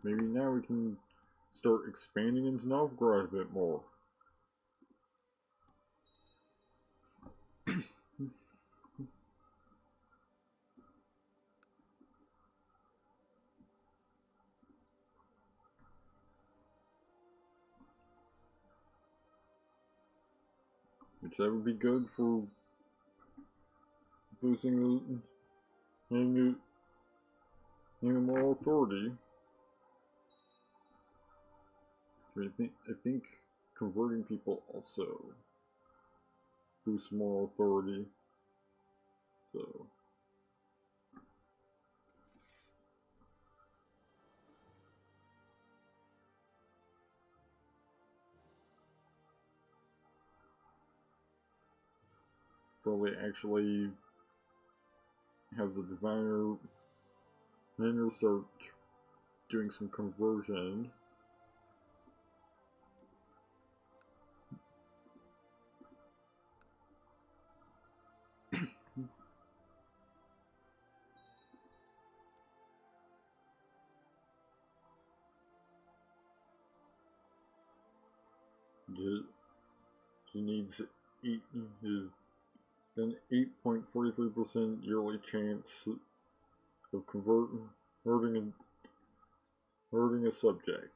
Maybe now we can start expanding into Novgorod a bit more. Which that would be good for boosting the moral authority. I think converting people also boosts moral authority. So probably actually have the diviner start doing some conversion. he needs his an 8.43% yearly chance of converting a subject.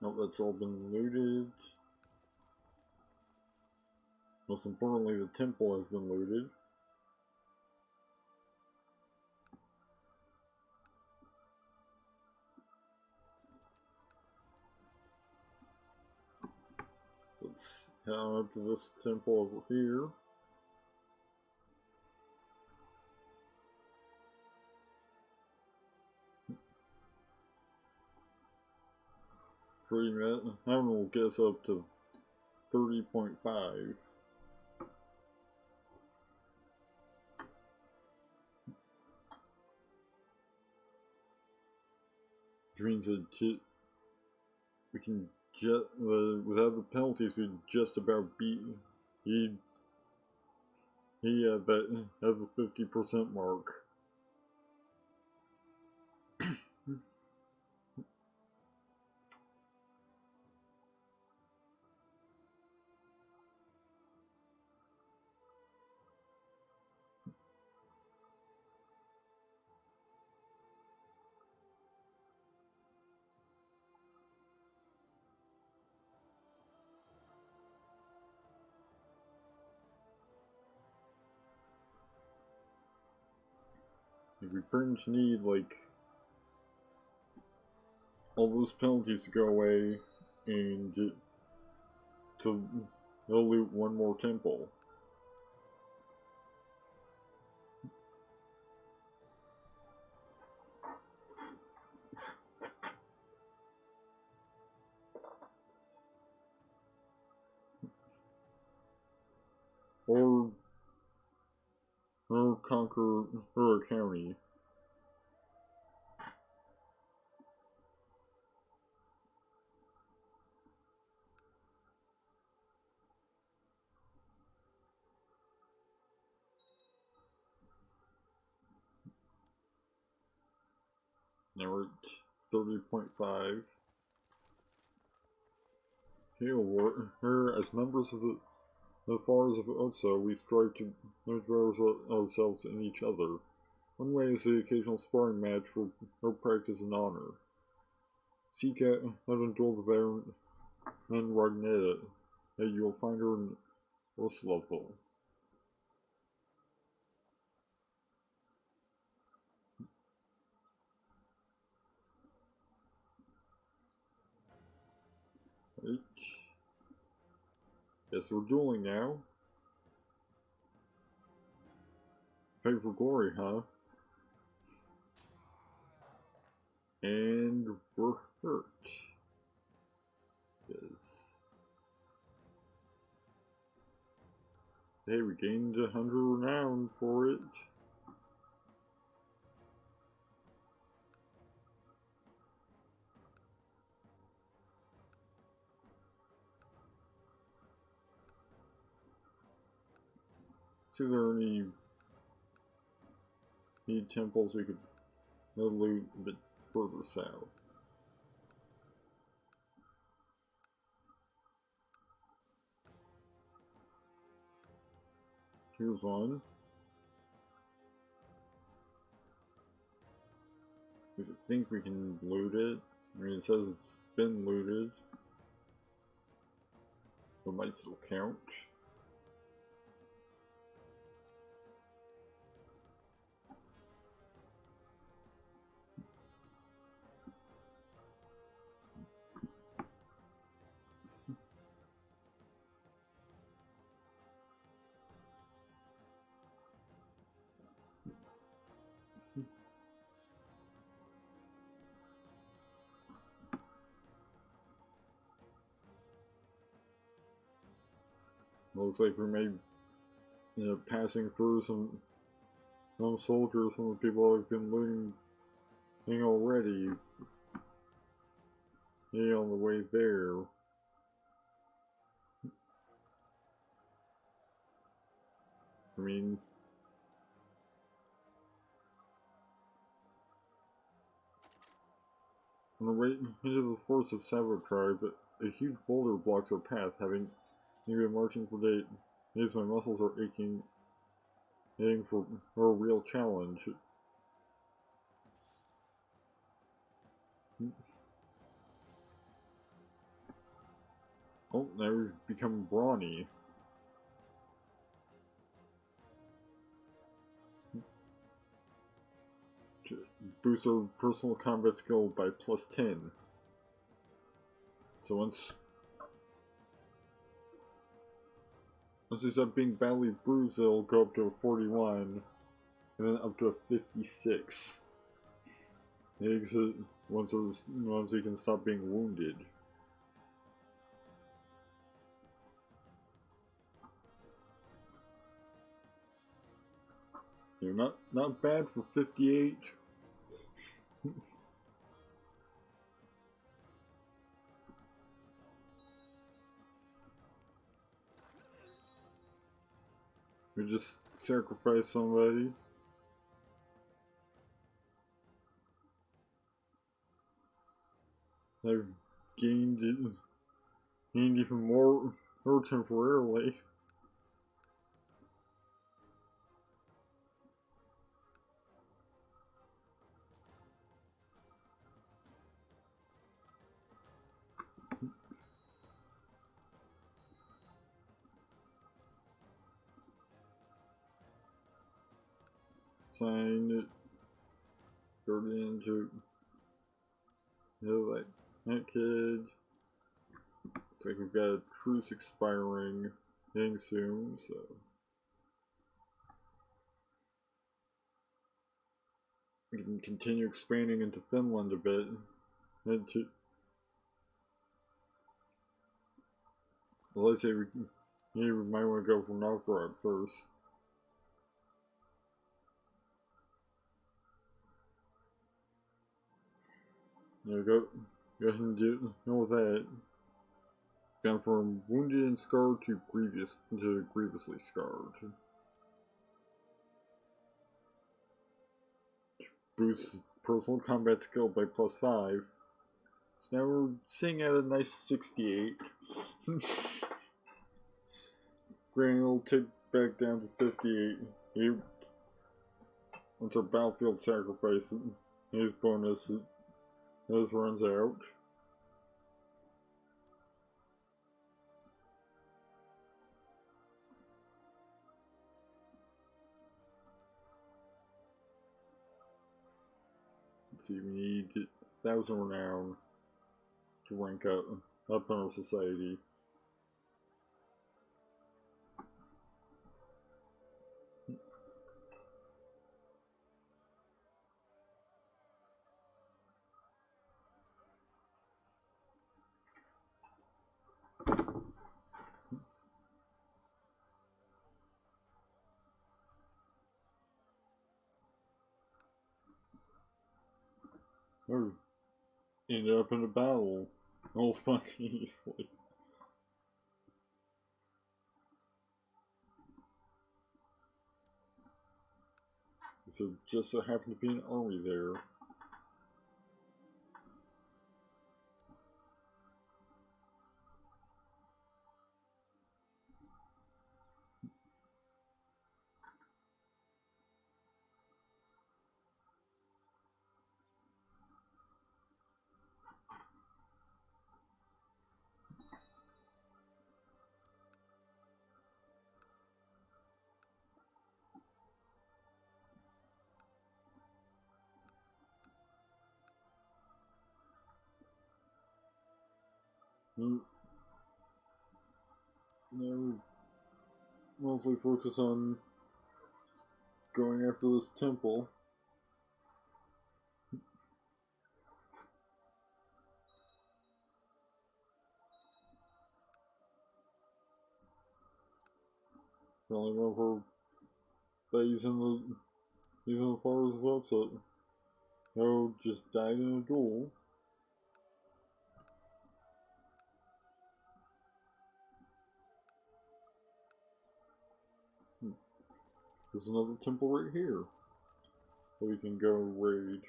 Now that's all been looted. Most importantly, the temple has been looted. So let's head on up to this temple over here. Pretty much, I will guess up to 30.5. Which means that we can just, without the penalties, we just about beat. He had that at the 50% mark. We pretty much need, like, all those penalties to go away and to loot one more temple. Or conquer her county. Now we're at 30.5. Here, as members of the Fathers of Otso, we strive to nurture ourselves and each other. One way is the occasional sparring match for practice and honor. Seek out and duel the veteran and Ragneta, and you'll find her in Oslovo. Right. Yes, we're dueling now. Pay for glory, huh? And we're hurt. Yes. Hey, we gained 100 renown for it. See if there are any temples we could loot a bit further south. Here's one. I think we can loot it. I mean, it says it's been looted. It might still count. Looks like we may, passing through some soldiers from the people I've been looting already. on the way there. I mean, on the way into the forest of Sabotage, but a huge boulder blocks our path, having been marching for days. My muscles are aching, heading for a real challenge. Oh, now we've become brawny. Boost our personal combat skill by +10. So once we stop being badly bruised, it'll go up to a 41, and then up to a 56. Once we can stop being wounded. Not bad for 58. We just sacrifice somebody. I've gained even more temporarily. Sign it. Go into that kid. Looks like we've got a truce expiring getting soon, so we can continue expanding into Finland a bit. Well, I say we might want to go for Novgorod first. Yeah, go ahead and do that. Gone from wounded and scarred to grievously scarred. Boosts personal combat skill by +5. So now we're sitting at a nice 68. Granted, it'll tick back down to 58. Once our battlefield sacrifice, his bonus runs out. Let's see, we need 1,000 renown to rank up in our society. Or ended up in a battle all spontaneously. So just so happened to be an army there. Now we mostly focus on going after this temple. Only one of her buddies in the forest as well, so no, just died in a duel. There's another temple right here that we can go raid.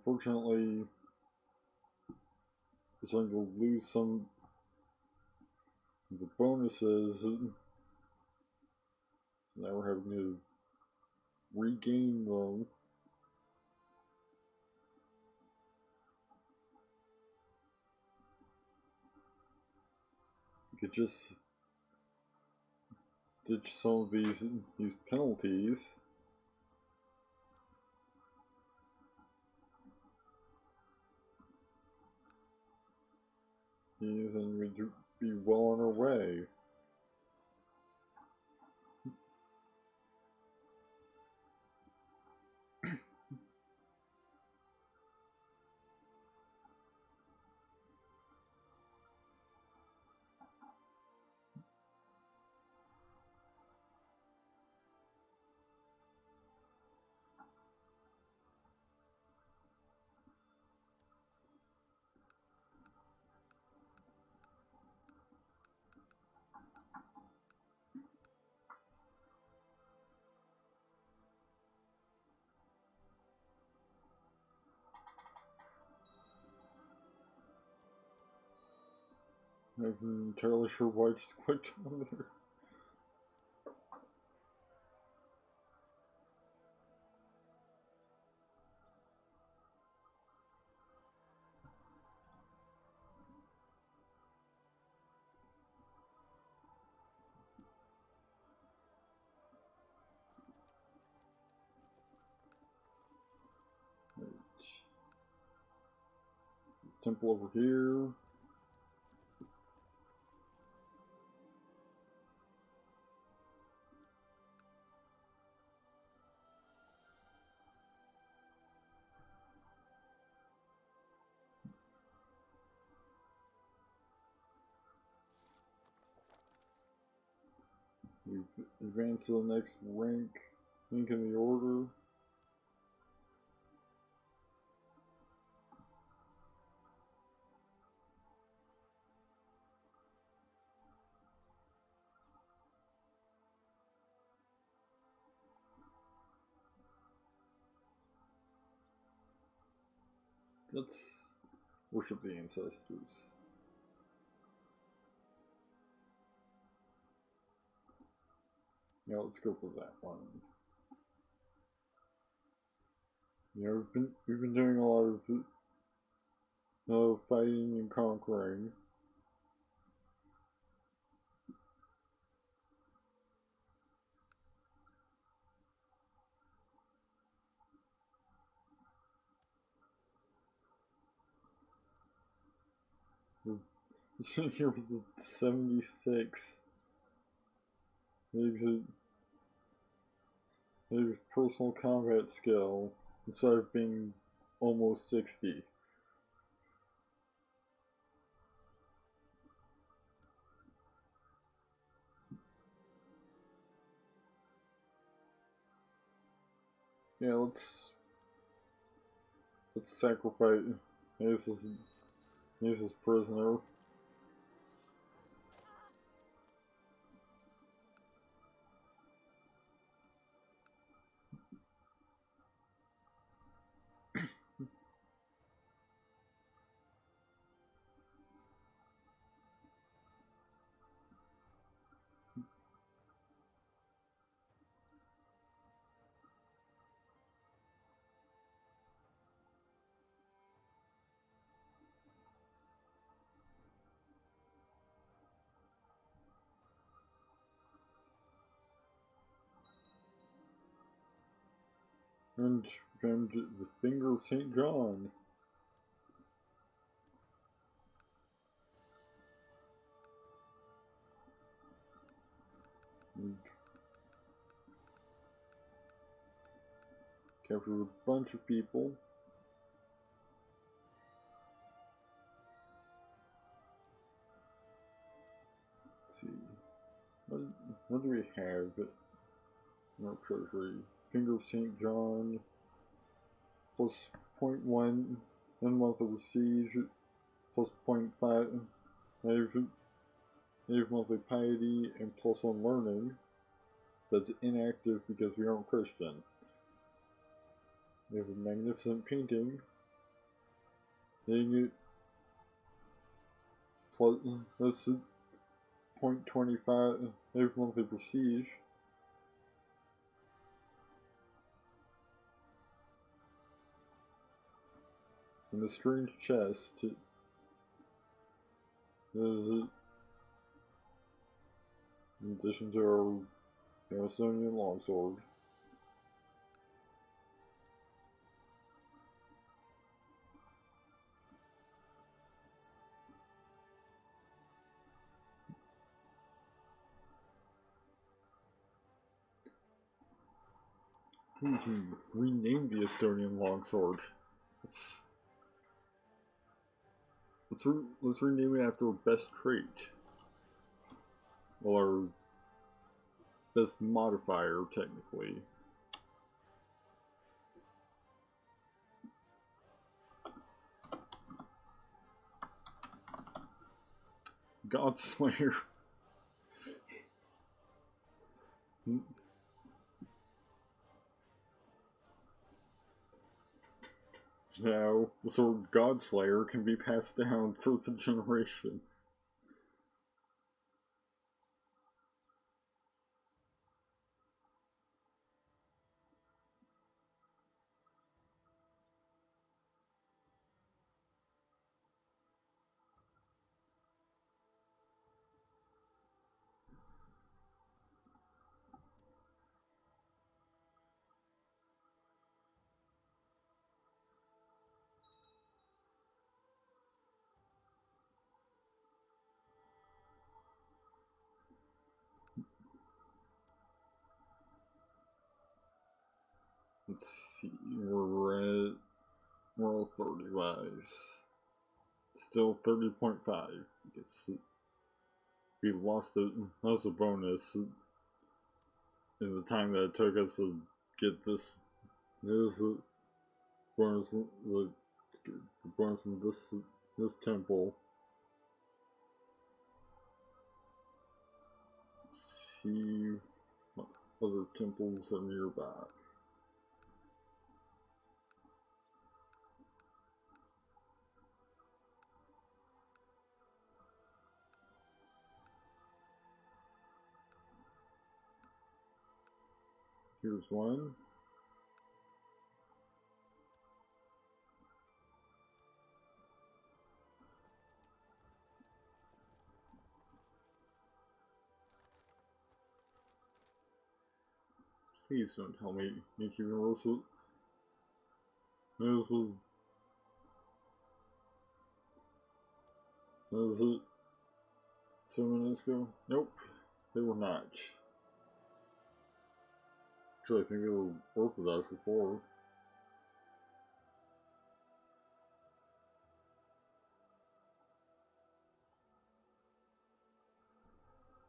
Unfortunately, we're starting to lose some of the bonuses. Now we're having to regain them. We could just ditch some of these penalties. And we'd be well on our way. I'm not entirely sure why I just clicked on there. Right. Temple over here. We've advanced to the next rank in the order. Let's worship the ancestors. Yeah, let's go for that one. You know, we've been doing a lot of fighting and conquering. We're sitting here with the 76. His personal combat skill instead of being almost 60. Yeah, let's sacrifice Ace prisoner. And the finger of St. John. And captured a bunch of people. Let's see. What do we have in our treasury? Finger of St. John, plus 0.1 in monthly prestige, plus 0.5 native monthly piety, and plus 1 learning. That's inactive because we aren't Christian. We have a magnificent painting. Hitting it plus that's 0.25 native monthly prestige. And the strange chest is in addition to our Amazonian longsword. We can rename the Estonian longsword. Let's rename it after our best trait. Or best modifier, technically. Godslayer. Now, the sword Godslayer can be passed down through the generations. Let's see, we're at moral 30 wise. Still 30.5. Because we lost a bonus in the time that it took us to get this bonus, the bonus from this temple. Let's see what other temples are nearby. Here's one. Please don't tell me Nick Universal. This was it 7 minutes ago? Nope, they were not. Actually, I think they were Orthodox before.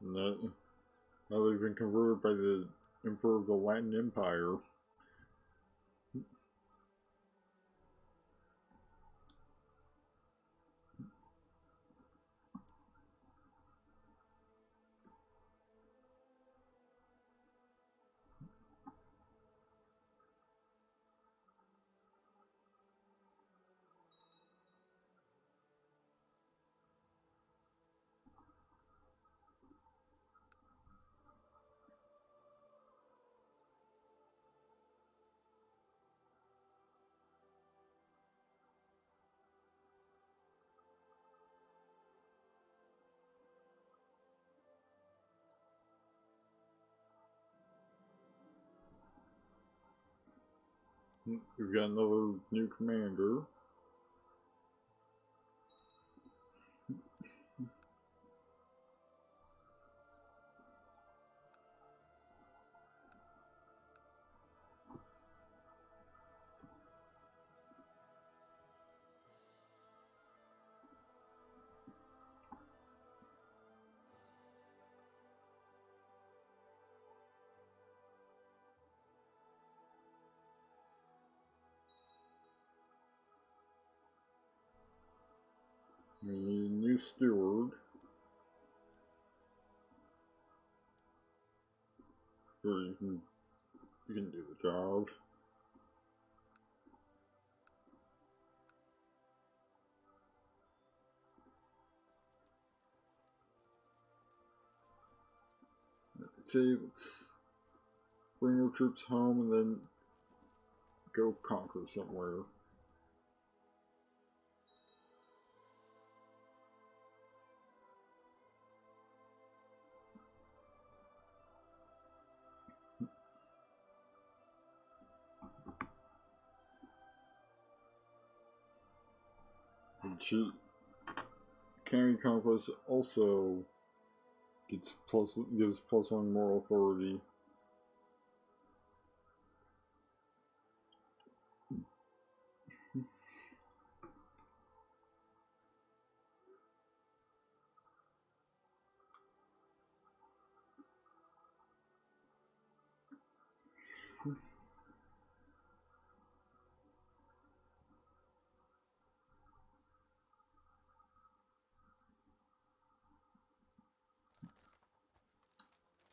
Now they've been converted by the Emperor of the Latin Empire. We've got another new commander. We need a new steward. Sure, you can do the job. Let's bring our troops home and then go conquer somewhere. County conquest also gives +1 moral authority.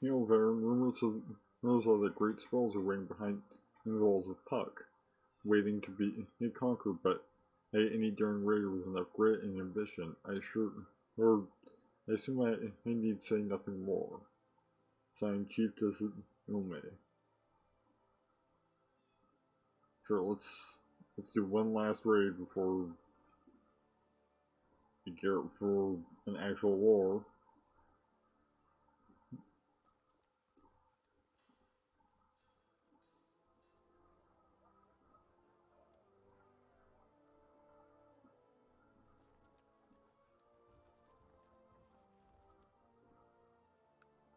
Hail there, rumors of that great spells are waiting behind in the walls of Puck, waiting to be conquered, but hey, any darn raider with enough grit and ambition, I assume I need say nothing more. Signed, Chief Ilme. Sure, let's do one last raid before we gear up for an actual war.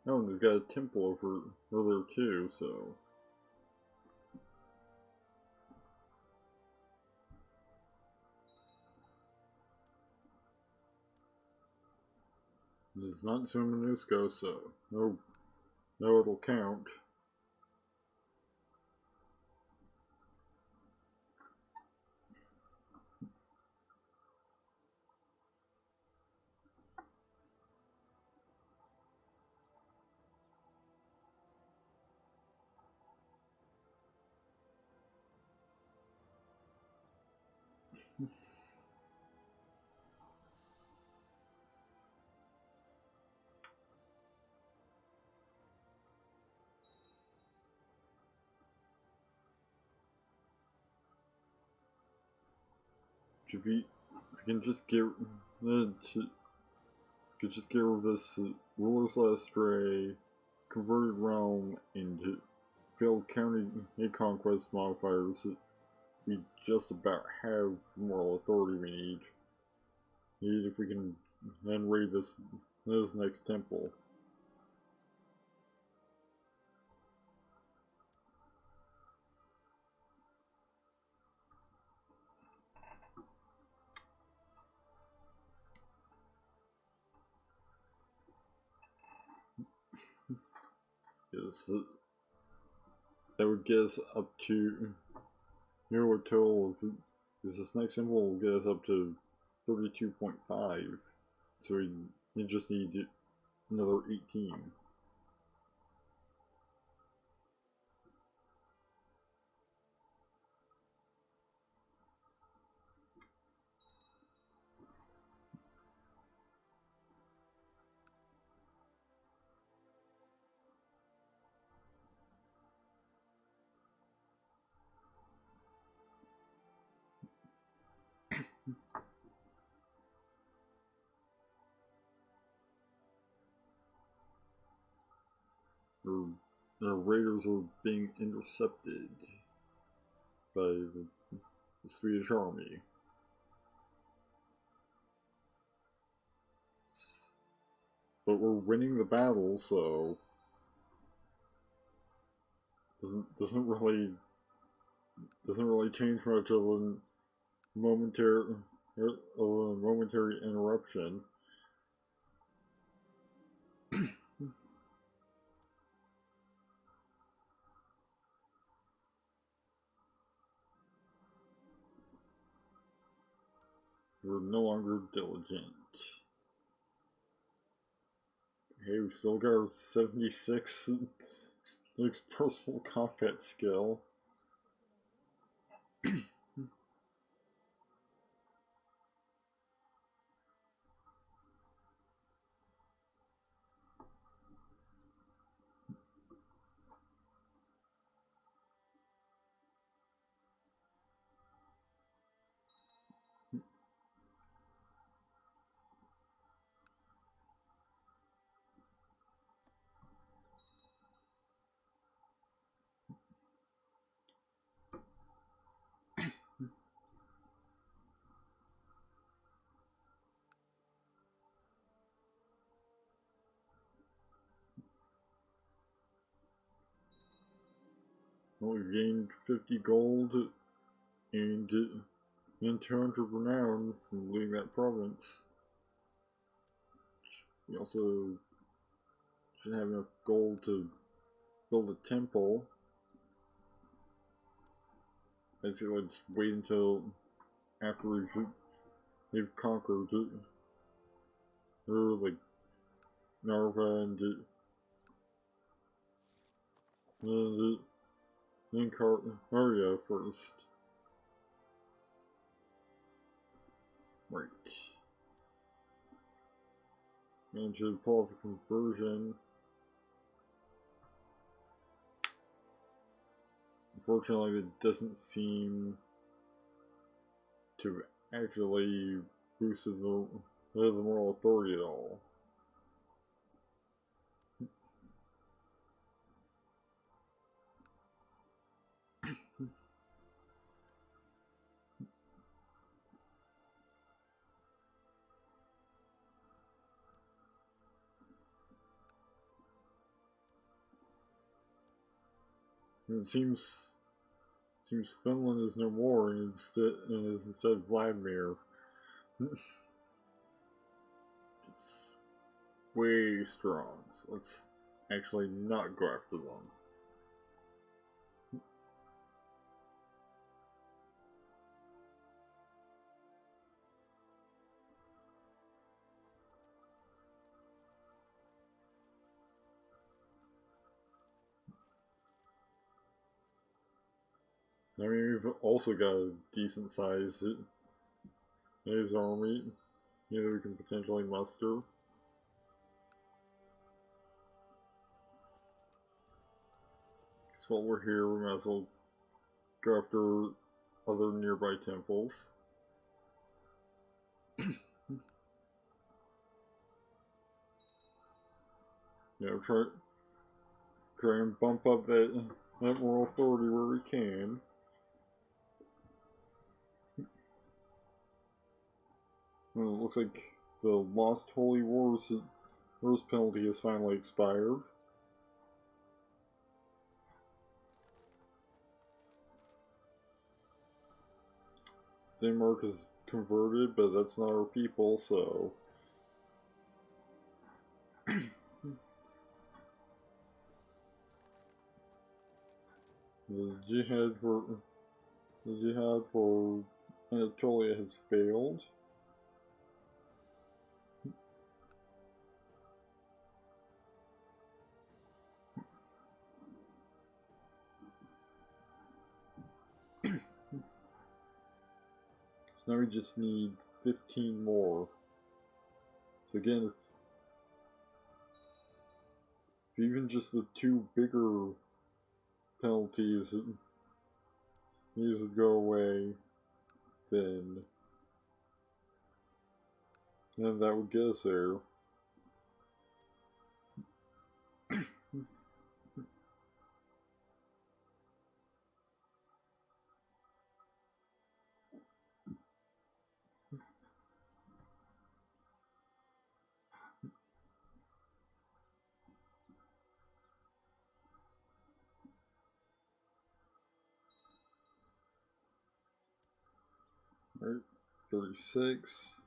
Oh, and they've got a temple over there too, so. This is not San Minusco, so no, it'll count. If we can just get rid of this ruler's last stray, converted realm, and failed county conquest modifiers, we just about have the moral authority we need. If we can then raid this next temple. Yes, that would get us up to a total of, because this next symbol will get us up to 32.5, so we just need another 18. The raiders are being intercepted by the Swedish army. But we're winning the battle, so doesn't really change much of a momentary interruption. We're no longer diligent. Hey, we still got our 76 personal combat skill. We gained 50 gold and 200 renown from leaving that province. We also should have enough gold to build a temple. Basically, let's wait until after we've conquered it. Or like Narva and Aria first. Right. And to pull off a conversion. Unfortunately, it doesn't seem to actually boost the moral authority at all. It seems Finland is no more and is instead Vladimir. It's way strong. So let's actually not go after them. I mean, we've also got a decent size army, we can potentially muster. So while we're here, we might as well go after other nearby temples. Try and bump up that moral authority where we can. Well, it looks like the Lost Holy Wars penalty has finally expired. Denmark is converted, but that's not our people, so... The jihad for Anatolia has failed. So now we just need 15 more. So again, if even just the two bigger penalties, these would go away, then that would get us there. Alright, 36.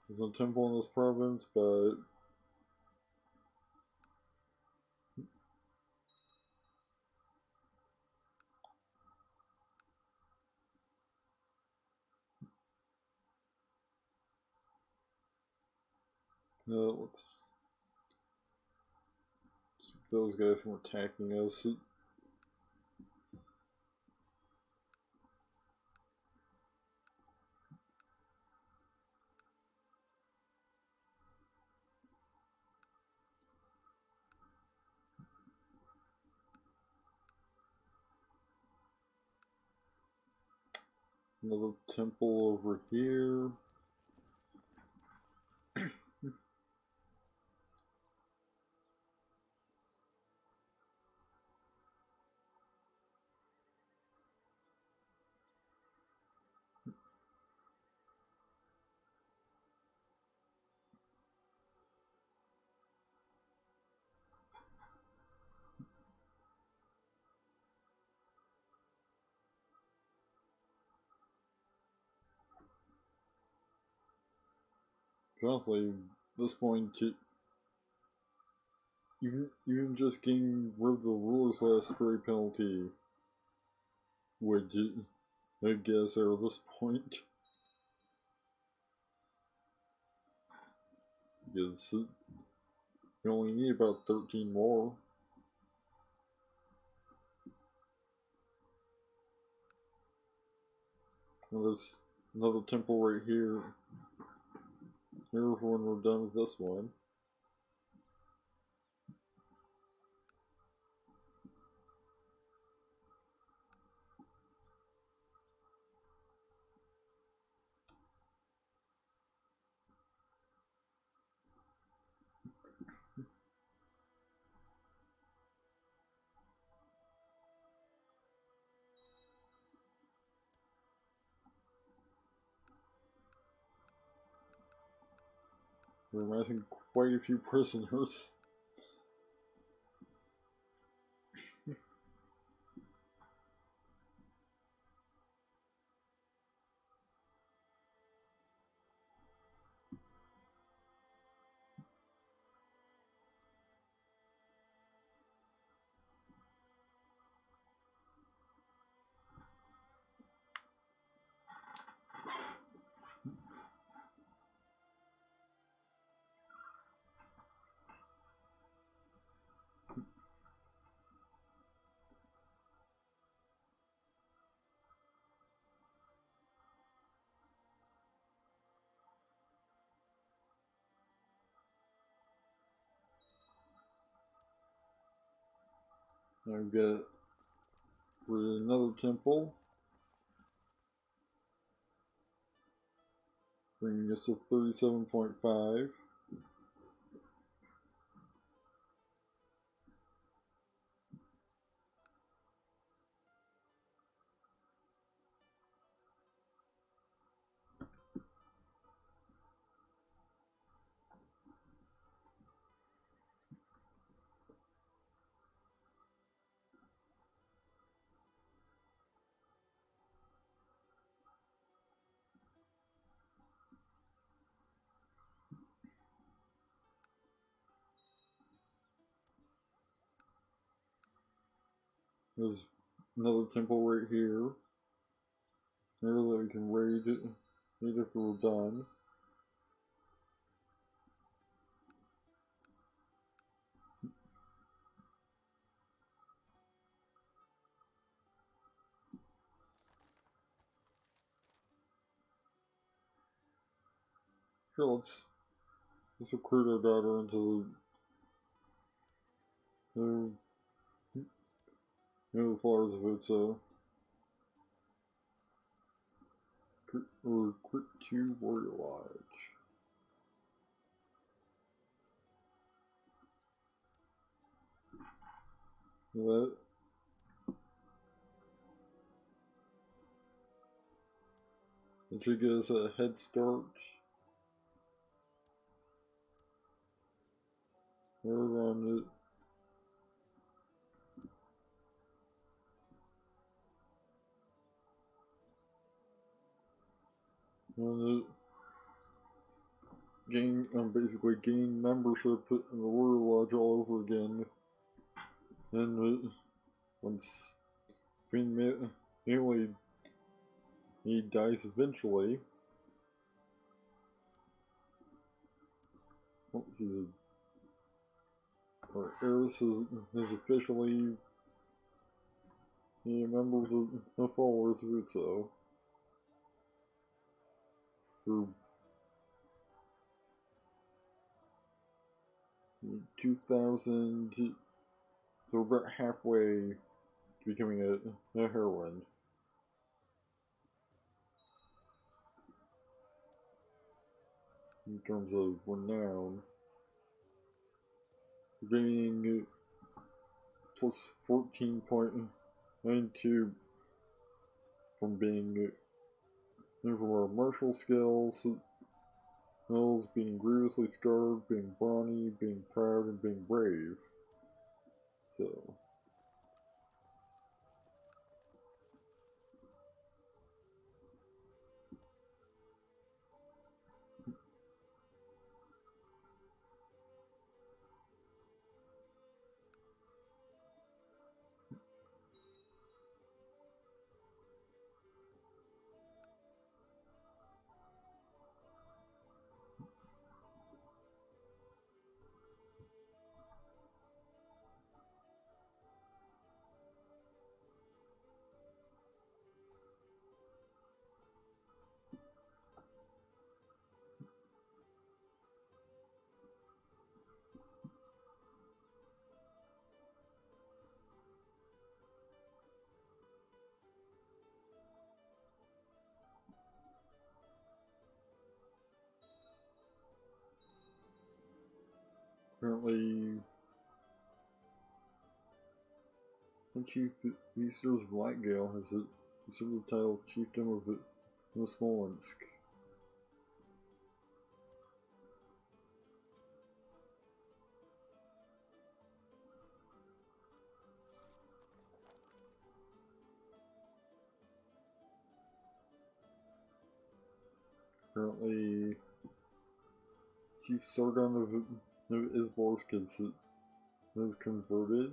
There's no temple in this province, but Let's keep those guys from attacking us. Another temple over here. Honestly, at this point, even just getting rid of the ruler's last stray penalty would get us there at this point. Because you only need about 13 more. And there's another temple right here. Here when we're done with this one. We're amassing quite a few prisoners. Now we've got another temple, bringing us to 37.5. There's another temple right here. Here that we can raid it if we're done. Sure, let's recruit our daughter into the flowers of it, so recruit to Warrior Lodge. That should get us a head start. We're on it. Basically gain membership in the Warrior Lodge all over again. And once Queen Haley he dies eventually, Oh, our heiress is officially a member of the followers of Utso. For 2000, so we're about halfway to becoming a heroine. In terms of renown, gaining plus 14.92 from being from our martial skills, being grievously scarred, being brawny, being proud, and being brave. So currently, the Chief Beasters of Lightgale has usurped the title Chieftain of Smolensk. Currently, Chief Sargon of Isborsk is converted.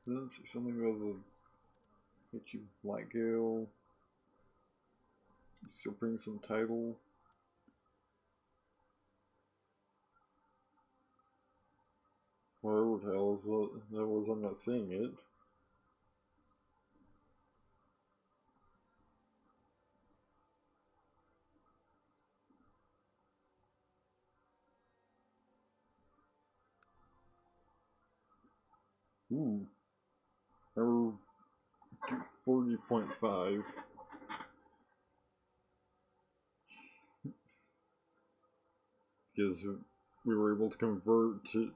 Didn't see something about the Chief Lightgale usurping some title. Whatever the hell that was, I'm not seeing it. Ooh. Number 40.5. Because we were able to convert to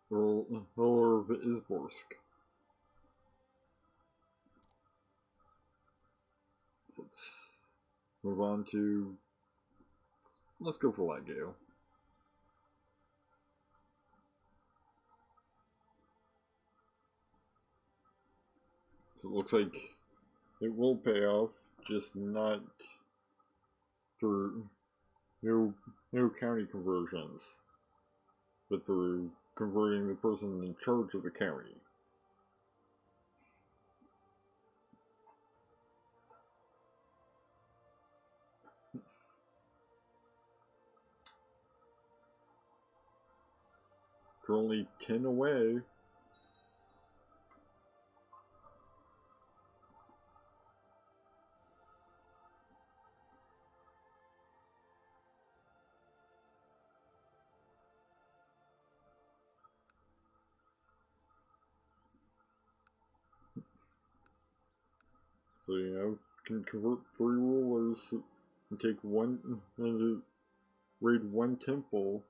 ruler of Isborsk. So let's move on to. Let's go for Lightgale. So it looks like it will pay off, just not through no county conversions, but through converting the person in charge of the county. Currently 10 away. So, can convert 3 rulers and take one, and raid 1 temple.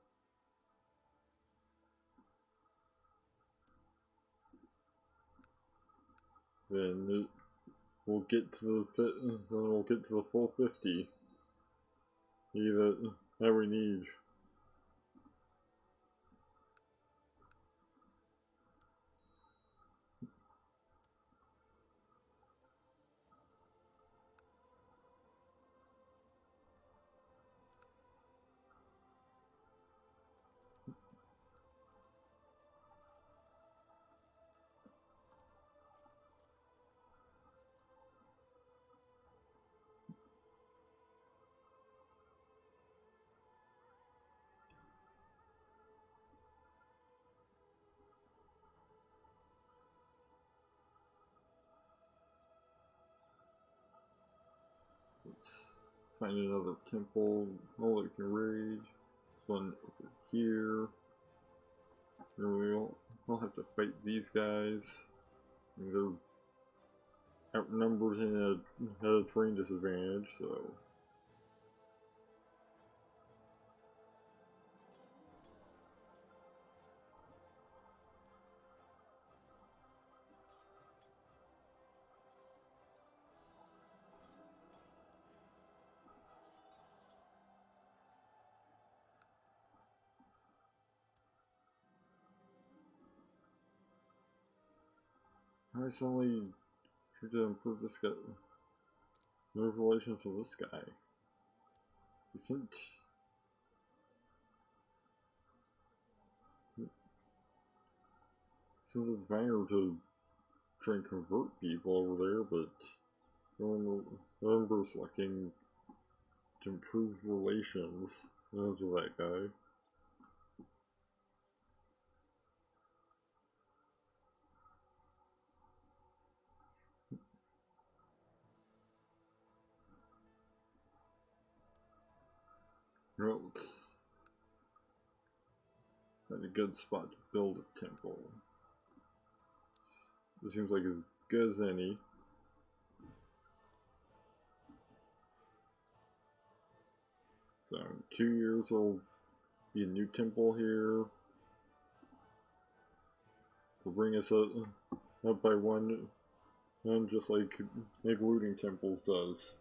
Then we'll get to the full 50 that we need. find another temple. Oh, that can raid. One over here. We'll have to fight these guys. They're outnumbered and at a terrain disadvantage, so. I suddenly try to improve this guy. No relation to this guy. Isn't. Since it's better to try and convert people over there, but I remember selecting to improve relations with that guy. Well, let's find a good spot to build a temple. This seems like as good as any. So in 2 years there'll be a new temple here. Will bring us up by one, and just like looting temples does.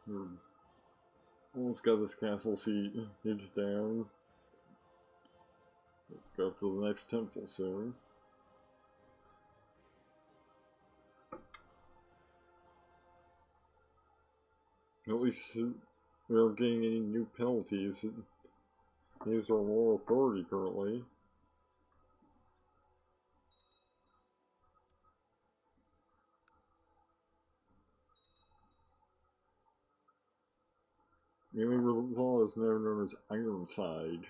We're almost got this castle siege down. Go to the next temple soon. At least we aren't getting any new penalties. These are more authority currently. The only law is now known as Ironside.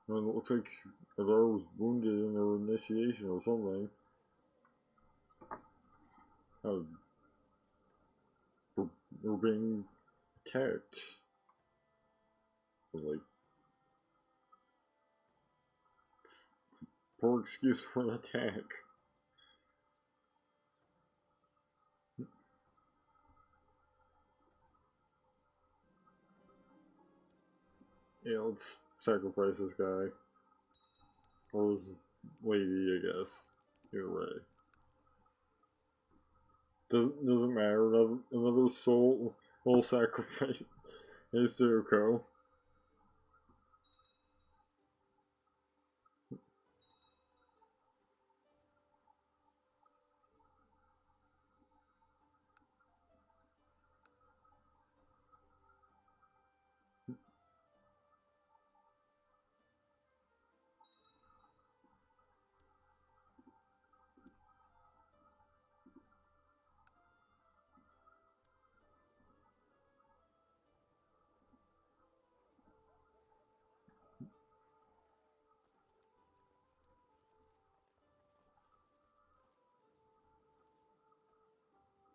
And it looks like Adar was wounded in their initiation or something. We're being attacked. Like, it's a poor excuse for an attack. Yeah, let's sacrifice this guy. Or this lady, I guess. Either way. Doesn't matter. Another soul will sacrifice is to Uko.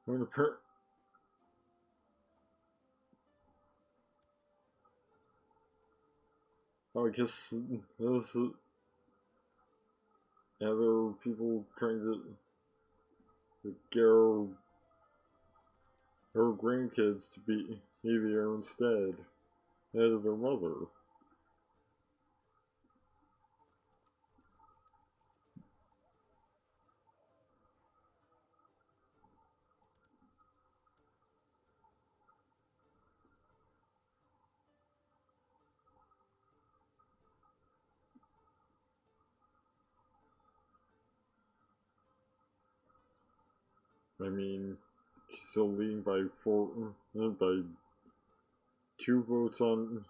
When Oh, I guess this. Yeah, there are people trying to get her grandkids to be there instead of their mother. I mean, she's still leading by by 2 votes on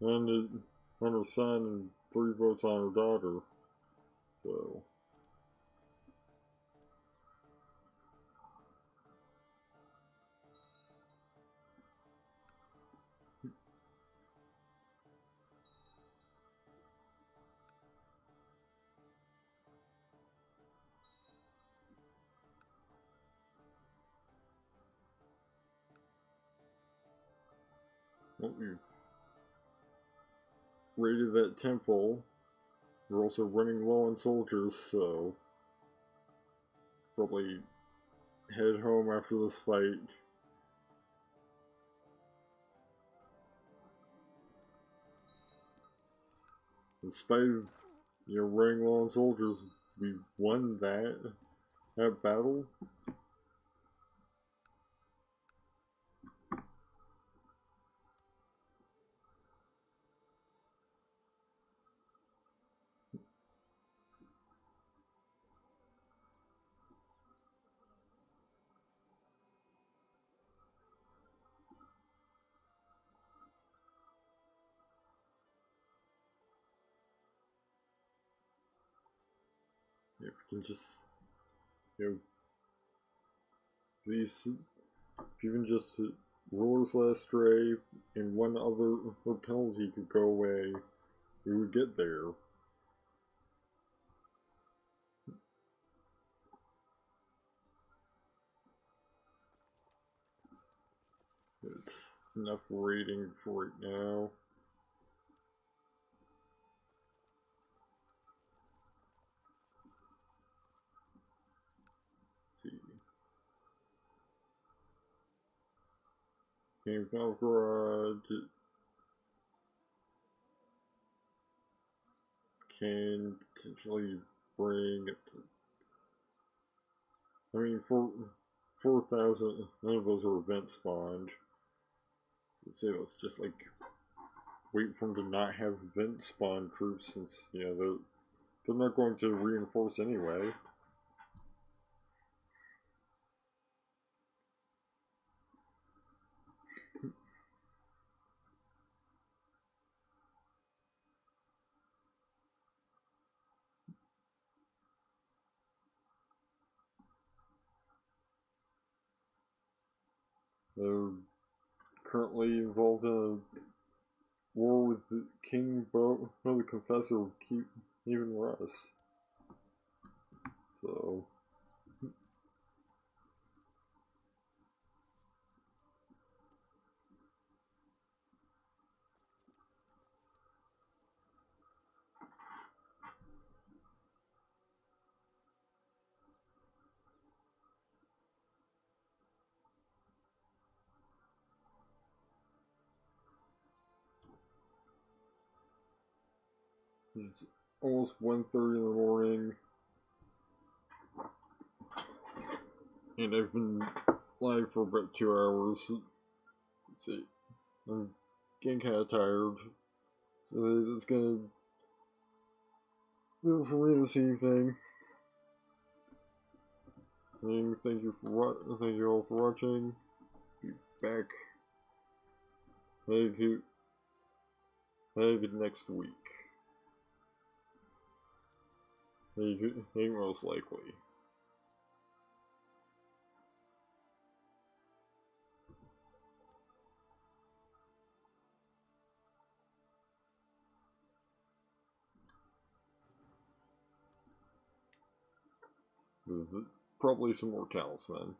her son and 3 votes on her daughter. So. Well, we've raided that temple. We're also running low on soldiers, so probably head home after this fight. In spite of running low on soldiers, we won that battle. If we can just, these, if even just Ruler's Last Stray and one other penalty could go away, we would get there. It's enough rating for right now. Let's see. Game of Garage can potentially bring it to, I mean, 4,000, none of those are event spawned. I'd say let's just like wait for them to not have event spawn troops, since they're not going to reinforce anyway. They're currently involved in a war with King Bo, no, the Confessor of even Russ. So. It's almost 1:30 in the morning, and I've been live for about 2 hours. Let's see, I'm getting kind of tired, so it's gonna do it for me this evening. And thank you all for watching. Be back maybe next week. Maybe most likely. There's probably some more talisman.